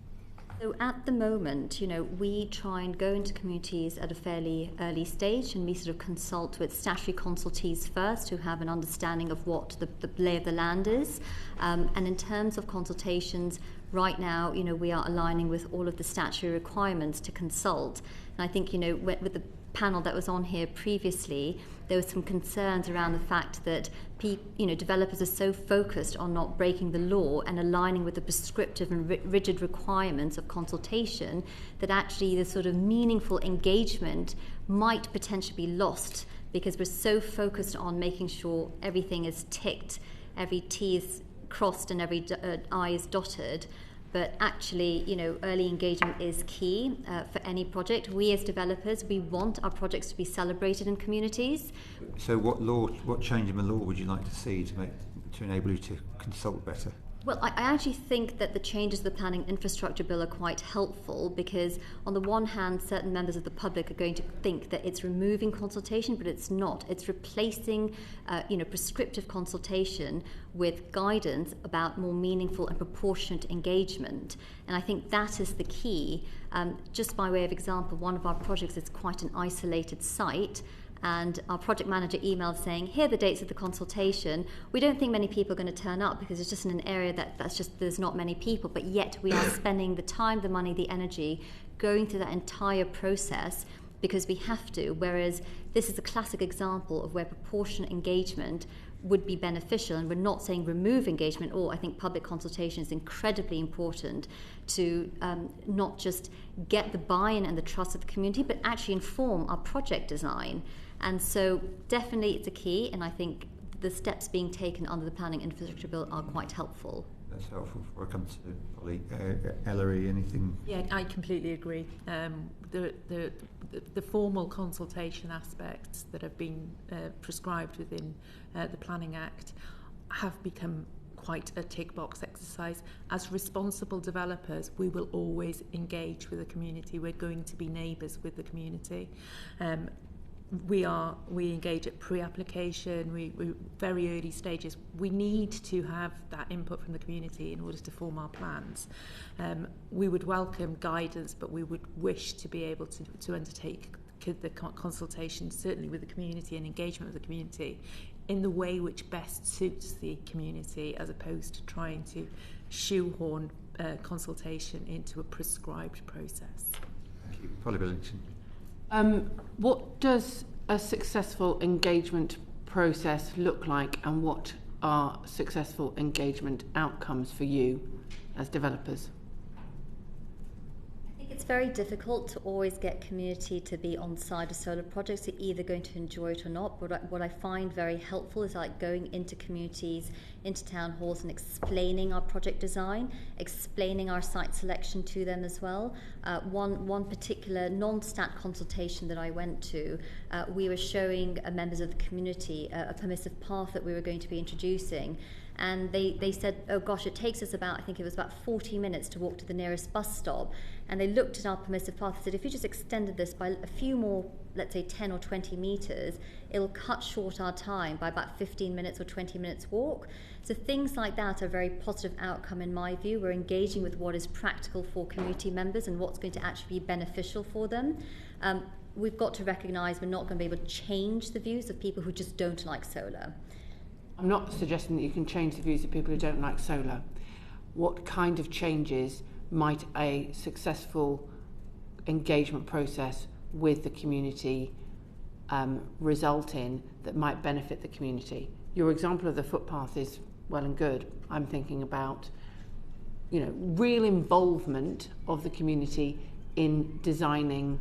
So at the moment, we try and go into communities at a fairly early stage, and we sort of consult with statutory consultees first, who have an understanding of what the lay of the land is. And in terms of consultations, right now, we are aligning with all of the statutory requirements to consult. And I think, with the panel that was on here previously, there were some concerns around the fact that developers are so focused on not breaking the law and aligning with the prescriptive and rigid requirements of consultation, that actually the sort of meaningful engagement might potentially be lost, because we're so focused on making sure everything is ticked, every T is crossed and every I is dotted. But actually, early engagement is key for any project. We as developers, we want our projects to be celebrated in communities. So what change in the law would you like to see to enable you to consult better? Well, I actually think that the changes to the Planning Infrastructure Bill are quite helpful because, on the one hand, certain members of the public are going to think that it's removing consultation, but it's not. It's replacing, prescriptive consultation with guidance about more meaningful and proportionate engagement. And I think that is the key. Just by way of example, one of our projects is quite an isolated site. And our project manager emailed saying, here are the dates of the consultation. We don't think many people are going to turn up because it's just in an area there's not many people, but yet we are spending the time, the money, the energy going through that entire process because we have to, whereas this is a classic example of where proportionate engagement would be beneficial, and we're not saying remove engagement, or I think public consultation is incredibly important to not just get the buy-in and the trust of the community, but actually inform our project design. And so definitely it's a key, and I think the steps being taken under the Planning Infrastructure Bill are quite helpful. That's helpful before I come to Ollie. Eleri, anything? Yeah, I completely agree. The formal consultation aspects that have been prescribed within the Planning Act have become quite a tick box exercise. As responsible developers, we will always engage with the community. We're going to be neighbours with the community. We engage at pre-application, we very early stages. We need to have that input from the community in order to form our plans. We would welcome guidance, but we would wish to be able to undertake the consultation, certainly with the community and engagement with the community, in the way which best suits the community, as opposed to trying to shoehorn consultation into a prescribed process. Thank you. Polly Billington. What does a successful engagement process look like, and what are successful engagement outcomes for you as developers? I think it's very difficult to always get community to be on side of solar projects. They're either going to enjoy it or not. But what I find very helpful is like going into communities, into town halls, and explaining our project design, explaining our site selection to them as well. One particular non-stat consultation that I went to, we were showing members of the community a permissive path that we were going to be introducing. And they said, oh gosh, it takes us about 40 minutes to walk to the nearest bus stop. And they looked at our permissive path and said, if you just extended this by a few more, let's say 10 or 20 metres, it'll cut short our time by about 15 minutes or 20 minutes walk. So things like that are a very positive outcome in my view. We're engaging with what is practical for community members and what's going to actually be beneficial for them. We've got to recognise we're not going to be able to change the views of people who just don't like solar. I'm not suggesting that you can change the views of people who don't like solar. What kind of changes might a successful engagement process with the community result in that might benefit the community? Your example of the footpath is well and good. I'm thinking about, real involvement of the community in designing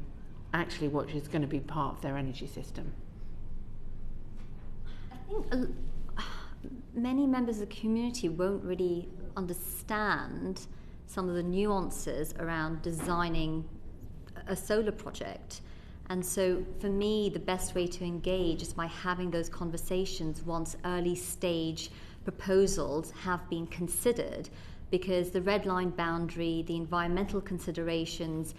actually what is going to be part of their energy system. I think many members of the community won't really understand some of the nuances around designing a solar project. And so for me, the best way to engage is by having those conversations once early stage proposals have been considered, because the red line boundary, the environmental considerations,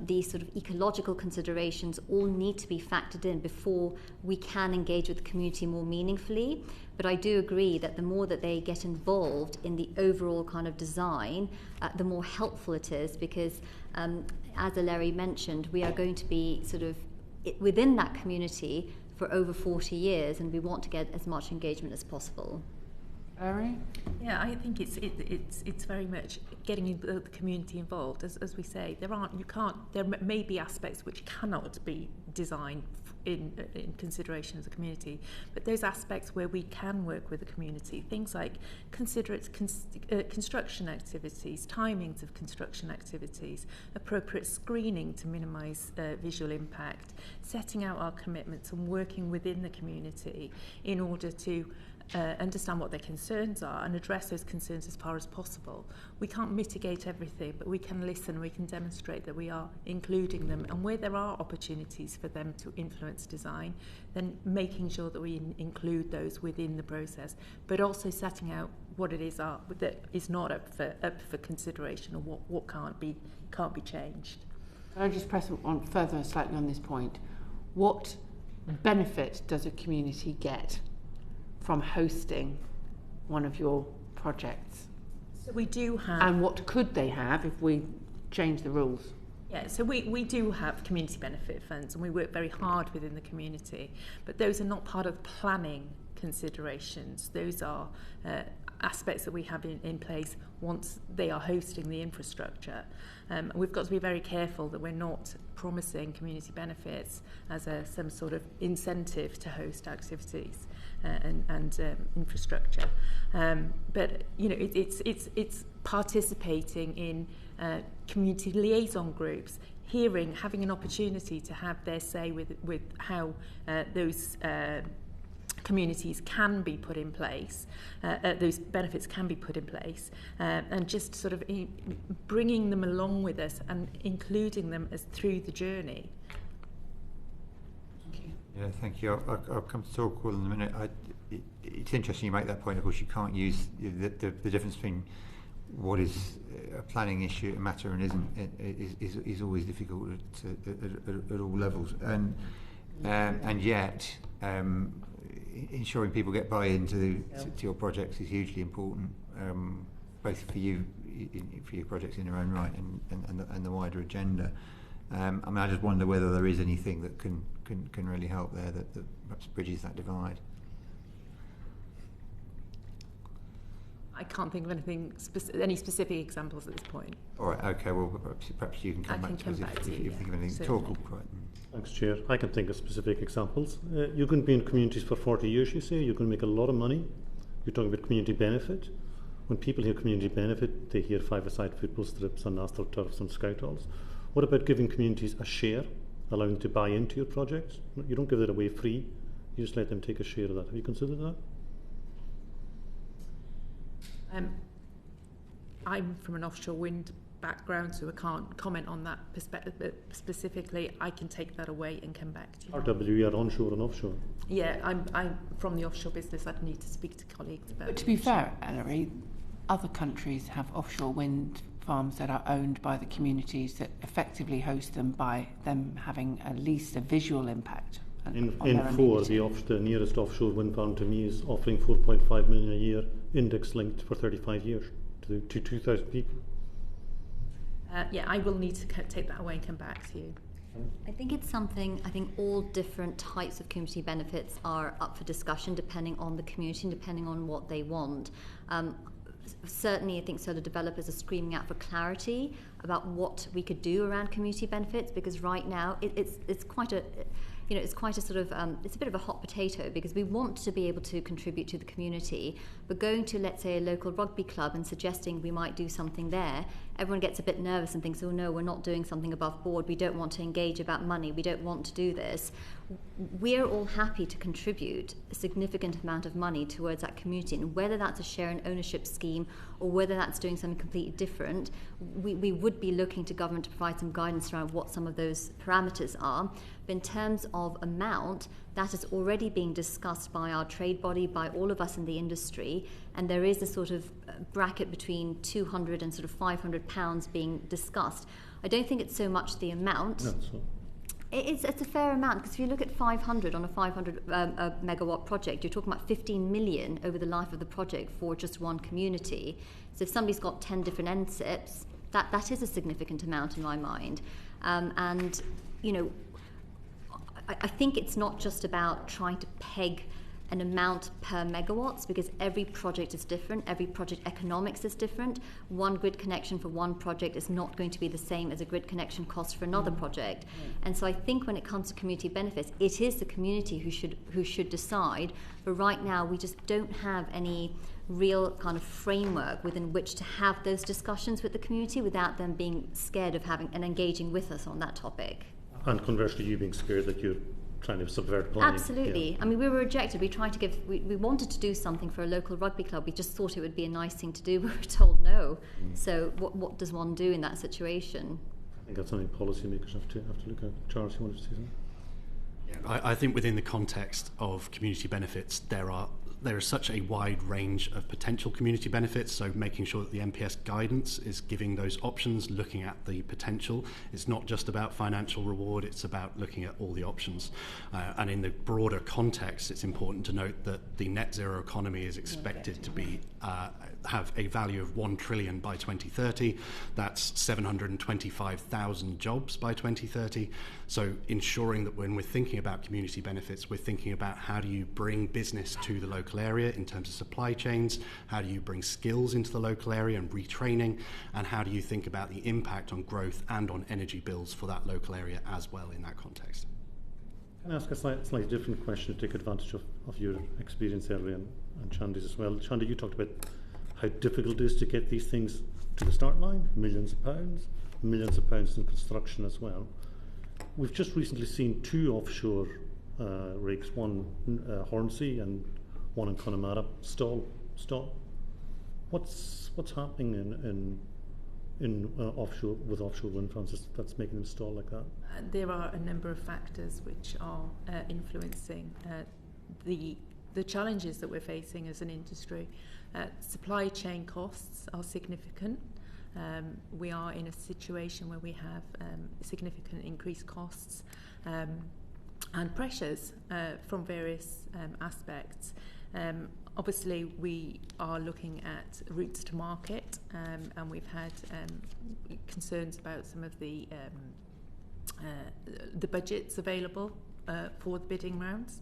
the sort of ecological considerations all need to be factored in before we can engage with the community more meaningfully. But I do agree that the more that they get involved in the overall kind of design, the more helpful it is, because as Eleri mentioned, we are going to be sort of within that community for over 40 years, and we want to get as much engagement as possible. Eleri? Yeah, I think it's very much getting the community involved. As we say, there may be aspects which cannot be designed in consideration of the community, but those aspects where we can work with the community, things like considerate construction activities, timings of construction activities, appropriate screening to minimise visual impact, setting out our commitments and working within the community in order to understand what their concerns are and address those concerns as far as possible. We can't mitigate everything, but we can listen, we can demonstrate that we are including them, and where there are opportunities for them to influence design, then making sure that we include those within the process, but also setting out what it is that is not up for consideration, or what can't be changed. Can I just press on further slightly on this point? What benefit does a community get from hosting one of your projects? So we do have... And what could they have if we change the rules? Yeah, so we do have community benefit funds, and we work very hard within the community, but those are not part of planning considerations. Those are aspects that we have in place once they are hosting the infrastructure. We've got to be very careful that we're not promising community benefits as some sort of incentive to host activities and infrastructure. But you know, it's participating in community liaison groups, having an opportunity to have their say with how those communities can be put in place, those benefits can be put in place, and just sort of bringing them along with us and including them as through the journey. Thank you. Yeah, thank you. I'll come to talk all in a minute. It's interesting you make that point. Of course, you can't use the difference between what is a planning issue, a matter, and isn't is always difficult at all levels, and yet. Ensuring people get buy-in to your projects is hugely important, both for you, for your projects in their own right, and the wider agenda. I mean, I just wonder whether there is anything that can really help there that perhaps bridges that divide. I can't think of anything any specific examples at this point. All right. Okay. Well, perhaps you can come back to us if you think of anything. Talk. Thanks, Chair. I can think of specific examples. You can be in communities for 40 years, you say. You can make a lot of money. You're talking about community benefit. When people hear community benefit, they hear five-a-side football strips and astroturfs and scout halls. What about giving communities a share, allowing them to buy into your projects? You don't give it away free. You just let them take a share of that. Have you considered that? I'm from an offshore wind background, so I can't comment on that perspective, but specifically I can take that away and come back to you. RWE are onshore and offshore. Yeah, I'm from the offshore business. I'd need to speak to colleagues about it. But to be fair, Eleri, other countries have offshore wind farms that are owned by the communities that effectively host them by them having at least a visual impact. In four, the nearest offshore wind farm to me is offering 4.5 million a year, index linked for 35 years to 2,000 people. Yeah, I will need to take that away and come back to you. I think it's something, I think all different types of community benefits are up for discussion depending on the community and depending on what they want. Certainly, I think solar developers are screaming out for clarity about what we could do around community benefits, because right now it's quite a sort of it's a bit of a hot potato, because we want to be able to contribute to the community, but going to, let's say, a local rugby club and suggesting we might do something there, everyone gets a bit nervous and thinks, oh no, we're not doing something above board, we don't want to engage about money, we don't want to do this. We're all happy to contribute a significant amount of money towards that community, and whether that's a share and ownership scheme or whether that's doing something completely different, we would be looking to government to provide some guidance around what some of those parameters are. But in terms of amount, that is already being discussed by our trade body, by all of us in the industry, and there is a sort of bracket between 200 and sort of 500 pounds being discussed. I don't think it's so much the amount. No, so. It's a fair amount, because if you look at 500 on a 500 megawatt project, you're talking about 15 million over the life of the project for just one community. So if somebody's got 10 different NSIPs, that is a significant amount in my mind. And, you know, I think it's not just about trying to peg an amount per megawatts, because every project is different, every project economics is different. One grid connection for one project is not going to be the same as a grid connection cost for another project. And so I think when it comes to community benefits, it is the community who should decide. But right now we just don't have any real kind of framework within which to have those discussions with the community without them being scared of having and engaging with us on that topic. And conversely, you being scared that your kind of subvert planning. Absolutely. Yeah. I mean, we were rejected. We tried to we wanted to do something for a local rugby club. We just thought it would be a nice thing to do. We were told no. So what does one do in that situation? I think that's something policymakers have to look at. Charles, you wanted to say something? I think within the context of community benefits, there is such a wide range of potential community benefits, so making sure that the NPS guidance is giving those options, looking at the potential. It's not just about financial reward, it's about looking at all the options. And in the broader context, it's important to note that the net zero economy is expected to be have a value of 1 trillion by 2030. That's 725,000 jobs by 2030. So ensuring that when we're thinking about community benefits, we're thinking about how do you bring business to the local area in terms of supply chains, how do you bring skills into the local area and retraining, and how do you think about the impact on growth and on energy bills for that local area as well in that context. Can I ask a slightly different question to take advantage of your experience earlier and Chandni's as well? Chandni, you talked about how difficult it is to get these things to the start line, millions of pounds in construction as well. We've just recently seen 2 offshore rigs, one Hornsea and one in Connemara, stall. What's happening in offshore with offshore wind farms that's making them stall like that? There are a number of factors which are influencing the challenges that we're facing as an industry. Supply chain costs are significant. We are in a situation where we have significant increased costs and pressures from various aspects. Obviously, we are looking at routes to market, and we've had concerns about some of the budgets available for the bidding rounds.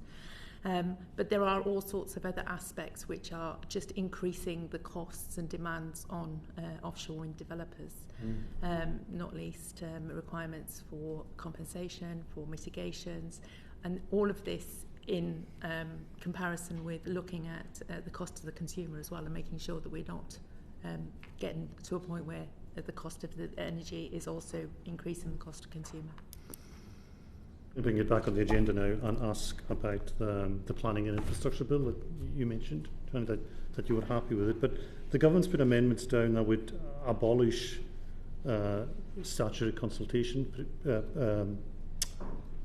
But there are all sorts of other aspects which are just increasing the costs and demands on offshore wind developers, not least requirements for compensation, for mitigations, and all of this in comparison with looking at the cost to the consumer as well, and making sure that we're not getting to a point where the cost of the energy is also increasing the cost to consumer. We'll bring it back on the agenda now and ask about the planning and infrastructure bill that you mentioned, that you were happy with it. But the government's put amendments down that would abolish statutory consultation,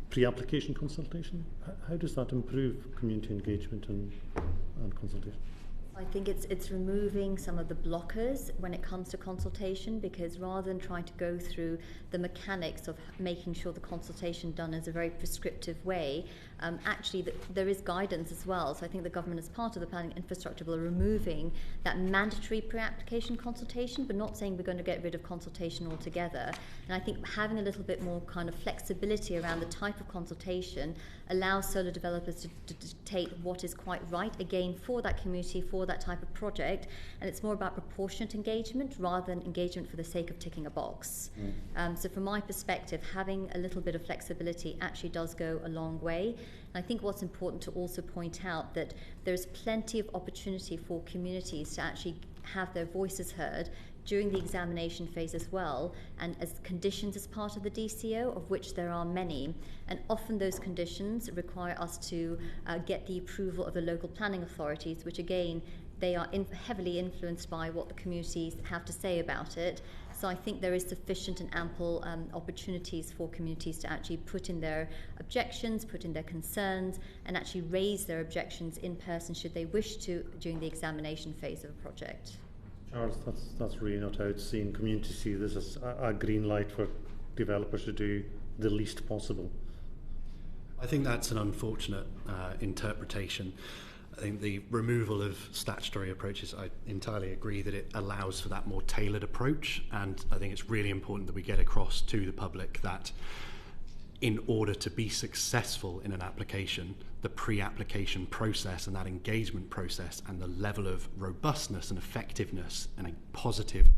pre-application consultation. How does that improve community engagement and consultation? I think it's removing some of the blockers when it comes to consultation, because rather than trying to go through the mechanics of making sure the consultation done is a very prescriptive way, actually there is guidance as well. So I think the government, as part of the planning infrastructure bill, are removing that mandatory pre-application consultation, but not saying we're going to get rid of consultation altogether. And I think having a little bit more kind of flexibility around the type of consultation allows solar developers to dictate what is quite right, again, for that community, for that type of project, and it's more about proportionate engagement rather than engagement for the sake of ticking a box. So from my perspective, having a little bit of flexibility actually does go a long way. And I think what's important to also point out that there's plenty of opportunity for communities to actually have their voices heard during the examination phase as well, and as conditions as part of the DCO, of which there are many. And often those conditions require us to get the approval of the local planning authorities, which again, they are heavily influenced by what the communities have to say about it. So I think there is sufficient and ample opportunities for communities to actually put in their objections, put in their concerns, and actually raise their objections in person should they wish to during the examination phase of a project. Charles, that's really not how it's seen. Communities see this as a green light for developers to do the least possible. I think that's an unfortunate interpretation. I think the removal of statutory approaches, I entirely agree that it allows for that more tailored approach, and I think it's really important that we get across to the public that in order to be successful in an application, the pre-application process and that engagement process and the level of robustness and effectiveness and a positive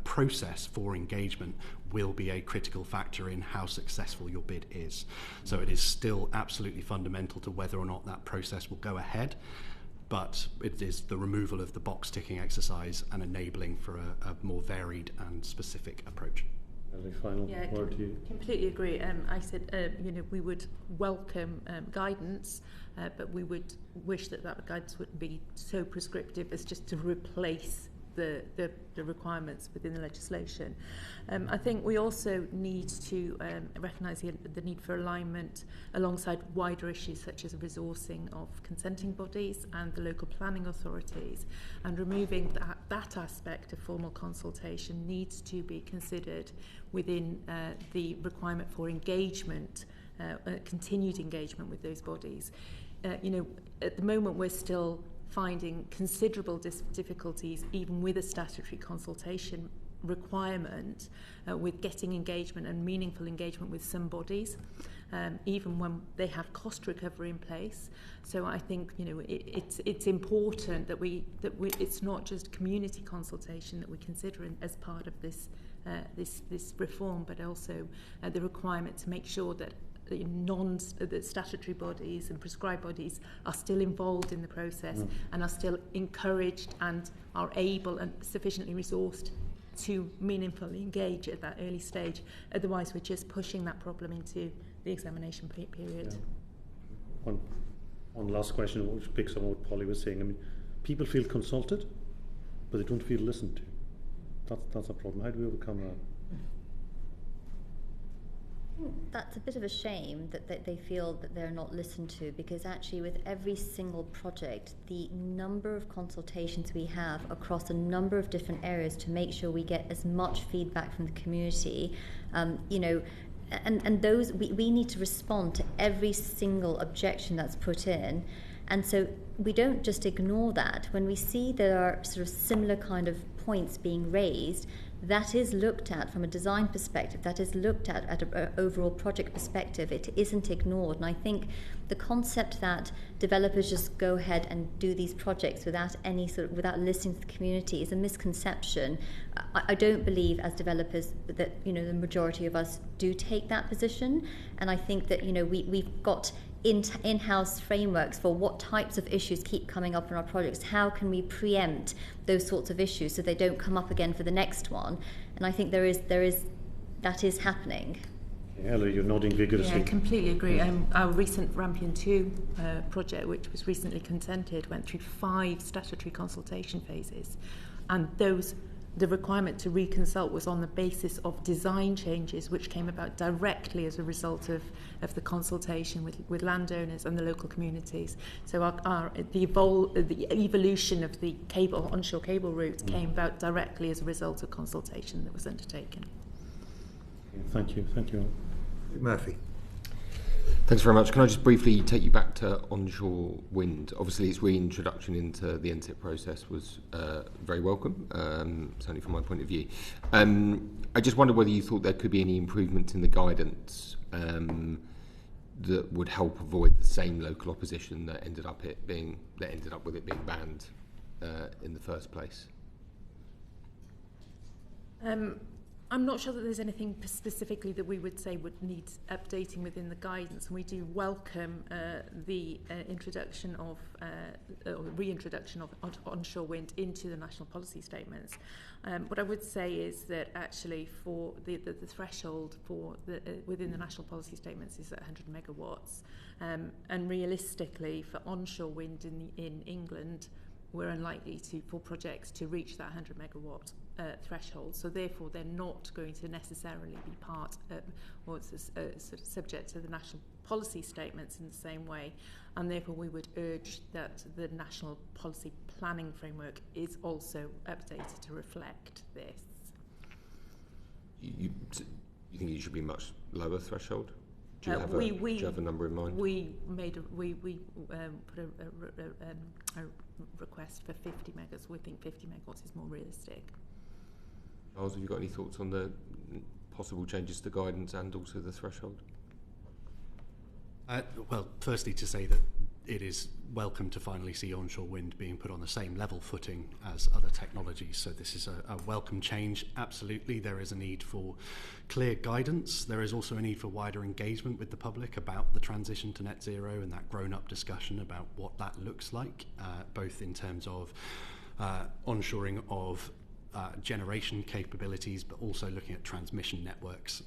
process for engagement will be a critical factor in how successful your bid is. So it is still absolutely fundamental to whether or not that process will go ahead, but it is the removal of the box ticking exercise and enabling for a more varied and specific approach. Any final word to you? Completely agree. I said, we would welcome guidance, but we would wish that guidance wouldn't be so prescriptive as just to replace the requirements within the legislation. I think we also need to recognise the need for alignment alongside wider issues such as resourcing of consenting bodies and the local planning authorities, and removing that aspect of formal consultation needs to be considered within the requirement for engagement, continued engagement with those bodies. At the moment we're still finding considerable difficulties even with a statutory consultation requirement with getting engagement and meaningful engagement with some bodies, even when they have cost recovery in place. So I think it's important that we it's not just community consultation that we consider as part of this reform, but also the requirement to make sure that the statutory bodies and prescribed bodies are still involved in the process and are still encouraged and are able and sufficiently resourced to meaningfully engage at that early stage. Otherwise, we're just pushing that problem into the examination period. Yeah. One last question, which picks up on what Polly was saying. I mean, people feel consulted, but they don't feel listened to. That's a problem. How do we overcome that? That's a bit of a shame that they feel that they're not listened to, because actually with every single project, the number of consultations we have across a number of different areas to make sure we get as much feedback from the community, and those we need to respond to every single objection that's put in. And so we don't just ignore that. When we see there are sort of similar kind of points being raised, that is looked at from a design perspective, that is looked at an overall project perspective. It isn't ignored. And I think the concept that developers just go ahead and do these projects without listening to the community is a misconception. I don't believe as developers that the majority of us do take that position. And I think that we've got in-house frameworks for what types of issues keep coming up in our projects. How can we preempt those sorts of issues so they don't come up again for the next one? And I think that is happening. Eleri, you're nodding vigorously. Yeah, I completely agree. Our recent Rampion 2 project, which was recently consented, went through 5 statutory consultation phases, and the requirement to reconsult was on the basis of design changes which came about directly as a result of the consultation with landowners and the local communities. So the evolution of the onshore cable route came about directly as a result of consultation that was undertaken. Thank you. Murphy. Thanks very much. Can I just briefly take you back to onshore wind? Obviously, its reintroduction into the NTIP process was very welcome, certainly from my point of view. I just wondered whether you thought there could be any improvements in the guidance that would help avoid the same local opposition that ended up with it being banned in the first place. I'm not sure that there's anything specifically that we would say would need updating within the guidance, and we do welcome the introduction of or reintroduction of onshore wind into the national policy statements. What I would say is that actually for the threshold for within the national policy statements is at 100 megawatts, and realistically for onshore wind in England, we're unlikely for projects to reach that 100 megawatt threshold. So therefore, they're not going to necessarily be part or sort of subject to the national policy statements in the same way. And therefore, we would urge that the national policy planning framework is also updated to reflect this. You think it should be much lower threshold? Do you, do you have a number in mind? We put a request for 50 megas. We think 50 megawatts is more realistic. Charles, have you got any thoughts on the possible changes to guidance and also the threshold? Well, firstly to say that it is welcome to finally see onshore wind being put on the same level footing as other technologies. So this is a welcome change. Absolutely, there is a need for clear guidance. There is also a need for wider engagement with the public about the transition to net zero and that grown-up discussion about what that looks like, both in terms of onshoring of generation capabilities, but also looking at transmission networks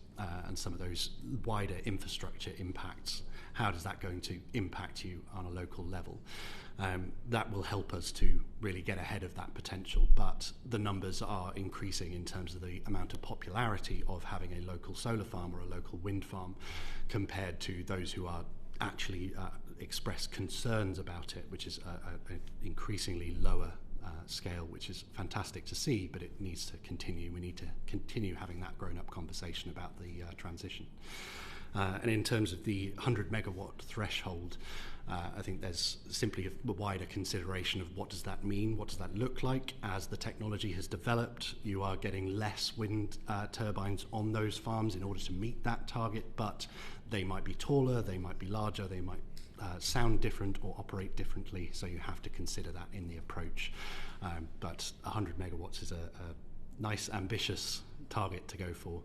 and some of those wider infrastructure impacts. How is that going to impact you on a local level? That will help us to really get ahead of that potential, but the numbers are increasing in terms of the amount of popularity of having a local solar farm or a local wind farm compared to those who are actually express concerns about it, which is an increasingly lower scale, which is fantastic to see, but it needs to continue. We need to continue having that grown-up conversation about the transition. And in terms of the 100 megawatt threshold, I think there's simply a wider consideration of what does that mean, what does that look like. As the technology has developed, you are getting less wind turbines on those farms in order to meet that target, but they might be taller, they might be larger, they might sound different or operate differently, so you have to consider that in the approach. But 100 megawatts is a nice, ambitious target to go for,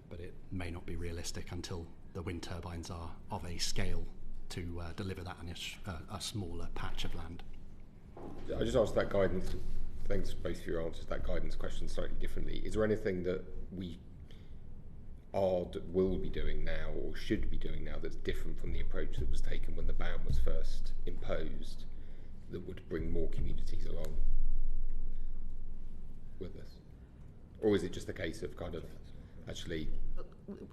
but it may not be realistic until the wind turbines are of a scale to deliver that in a smaller patch of land. I just asked that guidance, thanks both for your answers, that guidance question slightly differently. Is there anything that we will be doing now or should be doing now that's different from the approach that was taken when the ban was first imposed that would bring more communities along with us? Or is it just a case of kind of actually...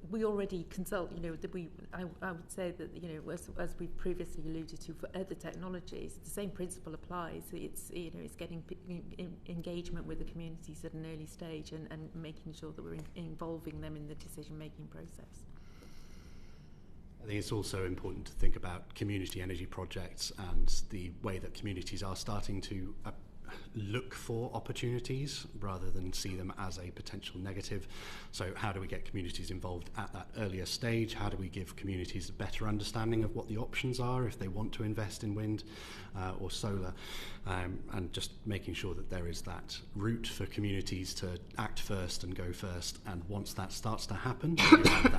We already consult, I would say that, as we've previously alluded to for other technologies, the same principle applies. It's getting engagement with the communities at an early stage and making sure that we're involving them in the decision-making process. I think it's also important to think about community energy projects and the way that communities are starting to look for opportunities rather than see them as a potential negative. So how do we get communities involved at that earlier stage? How do we give communities a better understanding of what the options are if they want to invest in wind or solar, and just making sure that there is that route for communities to act first and go first, and once that starts to happen, you have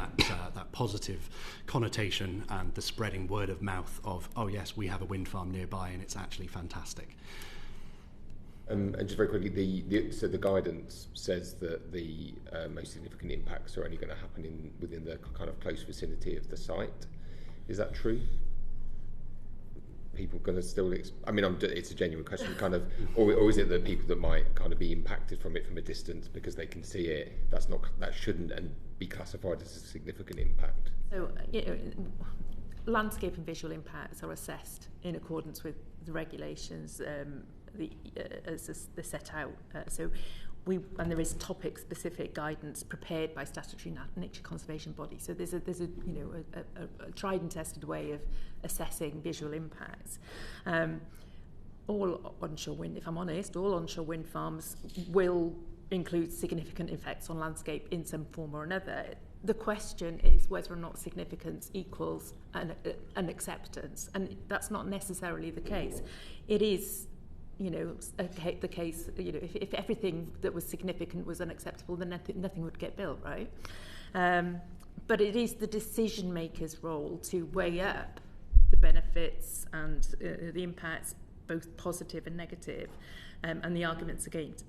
that positive connotation and the spreading word of mouth of, oh yes, we have a wind farm nearby and it's actually fantastic. And just very quickly, so the guidance says that the most significant impacts are only going to happen within the kind of close vicinity of the site. Is that true? People going to still... it's a genuine question, kind of, or is it that people that might kind of be impacted from it from a distance because they can see it? That shouldn't and be classified as a significant impact. So, landscape and visual impacts are assessed in accordance with the regulations. As they're set out. And there is topic-specific guidance prepared by statutory nature conservation bodies. So there's a tried and tested way of assessing visual impacts. All onshore wind, if I'm honest, all onshore wind farms will include significant effects on landscape in some form or another. The question is whether or not significance equals an acceptance, and that's not necessarily the case. It is the case, if everything that was significant was unacceptable, then nothing would get built, right? But it is the decision maker's role to weigh up the benefits and the impacts, both positive and negative, and the arguments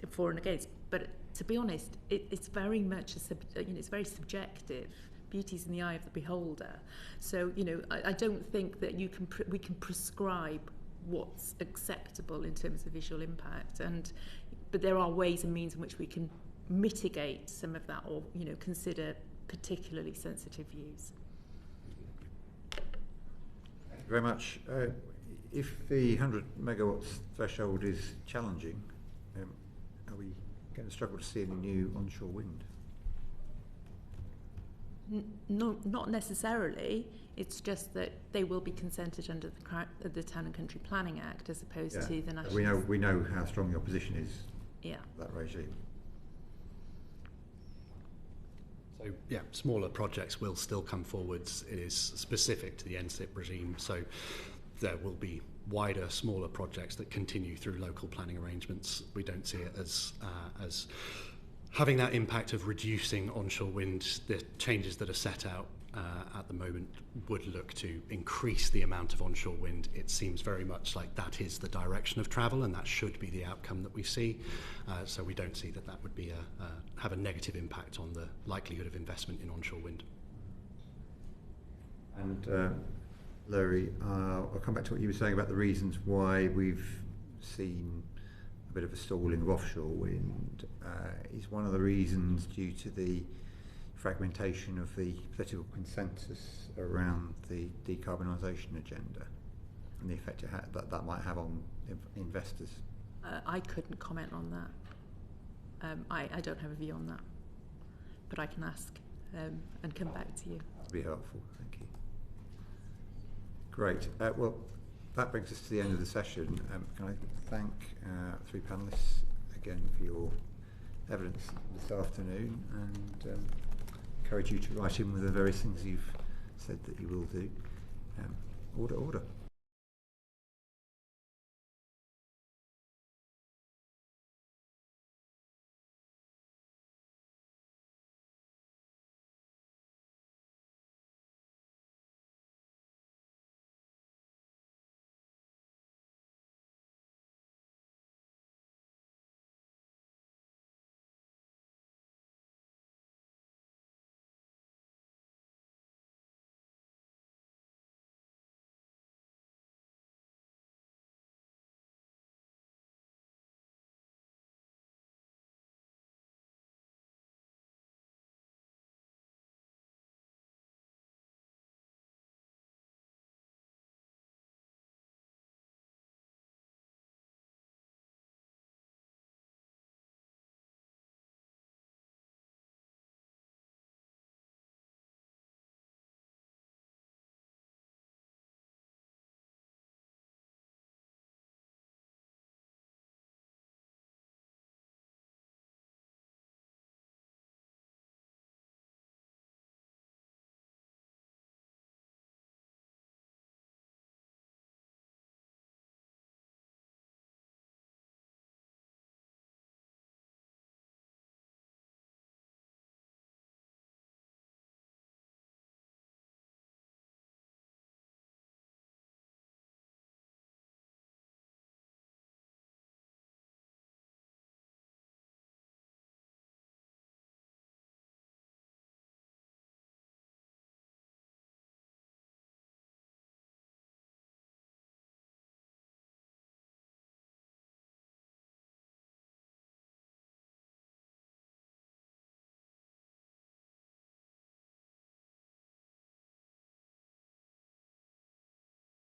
for and against. But to be honest, it's very much it's very subjective. Beauty's in the eye of the beholder. So I don't think that we can prescribe what's acceptable in terms of visual impact, but there are ways and means in which we can mitigate some of that, or consider particularly sensitive views. Thank you very much. If the 100 megawatts threshold is challenging, are we going to struggle to see any new onshore wind? No, not necessarily. It's just that they will be consented under the Town and Country Planning Act as opposed to the national. We know how strong your position is. Yeah. That regime. So smaller projects will still come forwards. It is specific to the NSIP regime, so there will be wider, smaller projects that continue through local planning arrangements. We don't see it as having that impact of reducing onshore wind. The changes that are set out at the moment would look to increase the amount of onshore wind. It seems very much like that is the direction of travel, and that should be the outcome that we see. So we don't see that that would be have a negative impact on the likelihood of investment in onshore wind. And Larry, I'll come back to what you were saying about the reasons why we've seen a bit of a stalling of offshore wind. Is one of the reasons due to the fragmentation of the political consensus around the decarbonisation agenda and the effect that might have on investors? I couldn't comment on that. I don't have a view on that, but I can ask and come back to you. That'd be helpful, thank you. Great. Well, that brings us to the end of the session. Can I thank three panellists again for your evidence this afternoon, and encourage you to write in with the various things you've said that you will do. Order.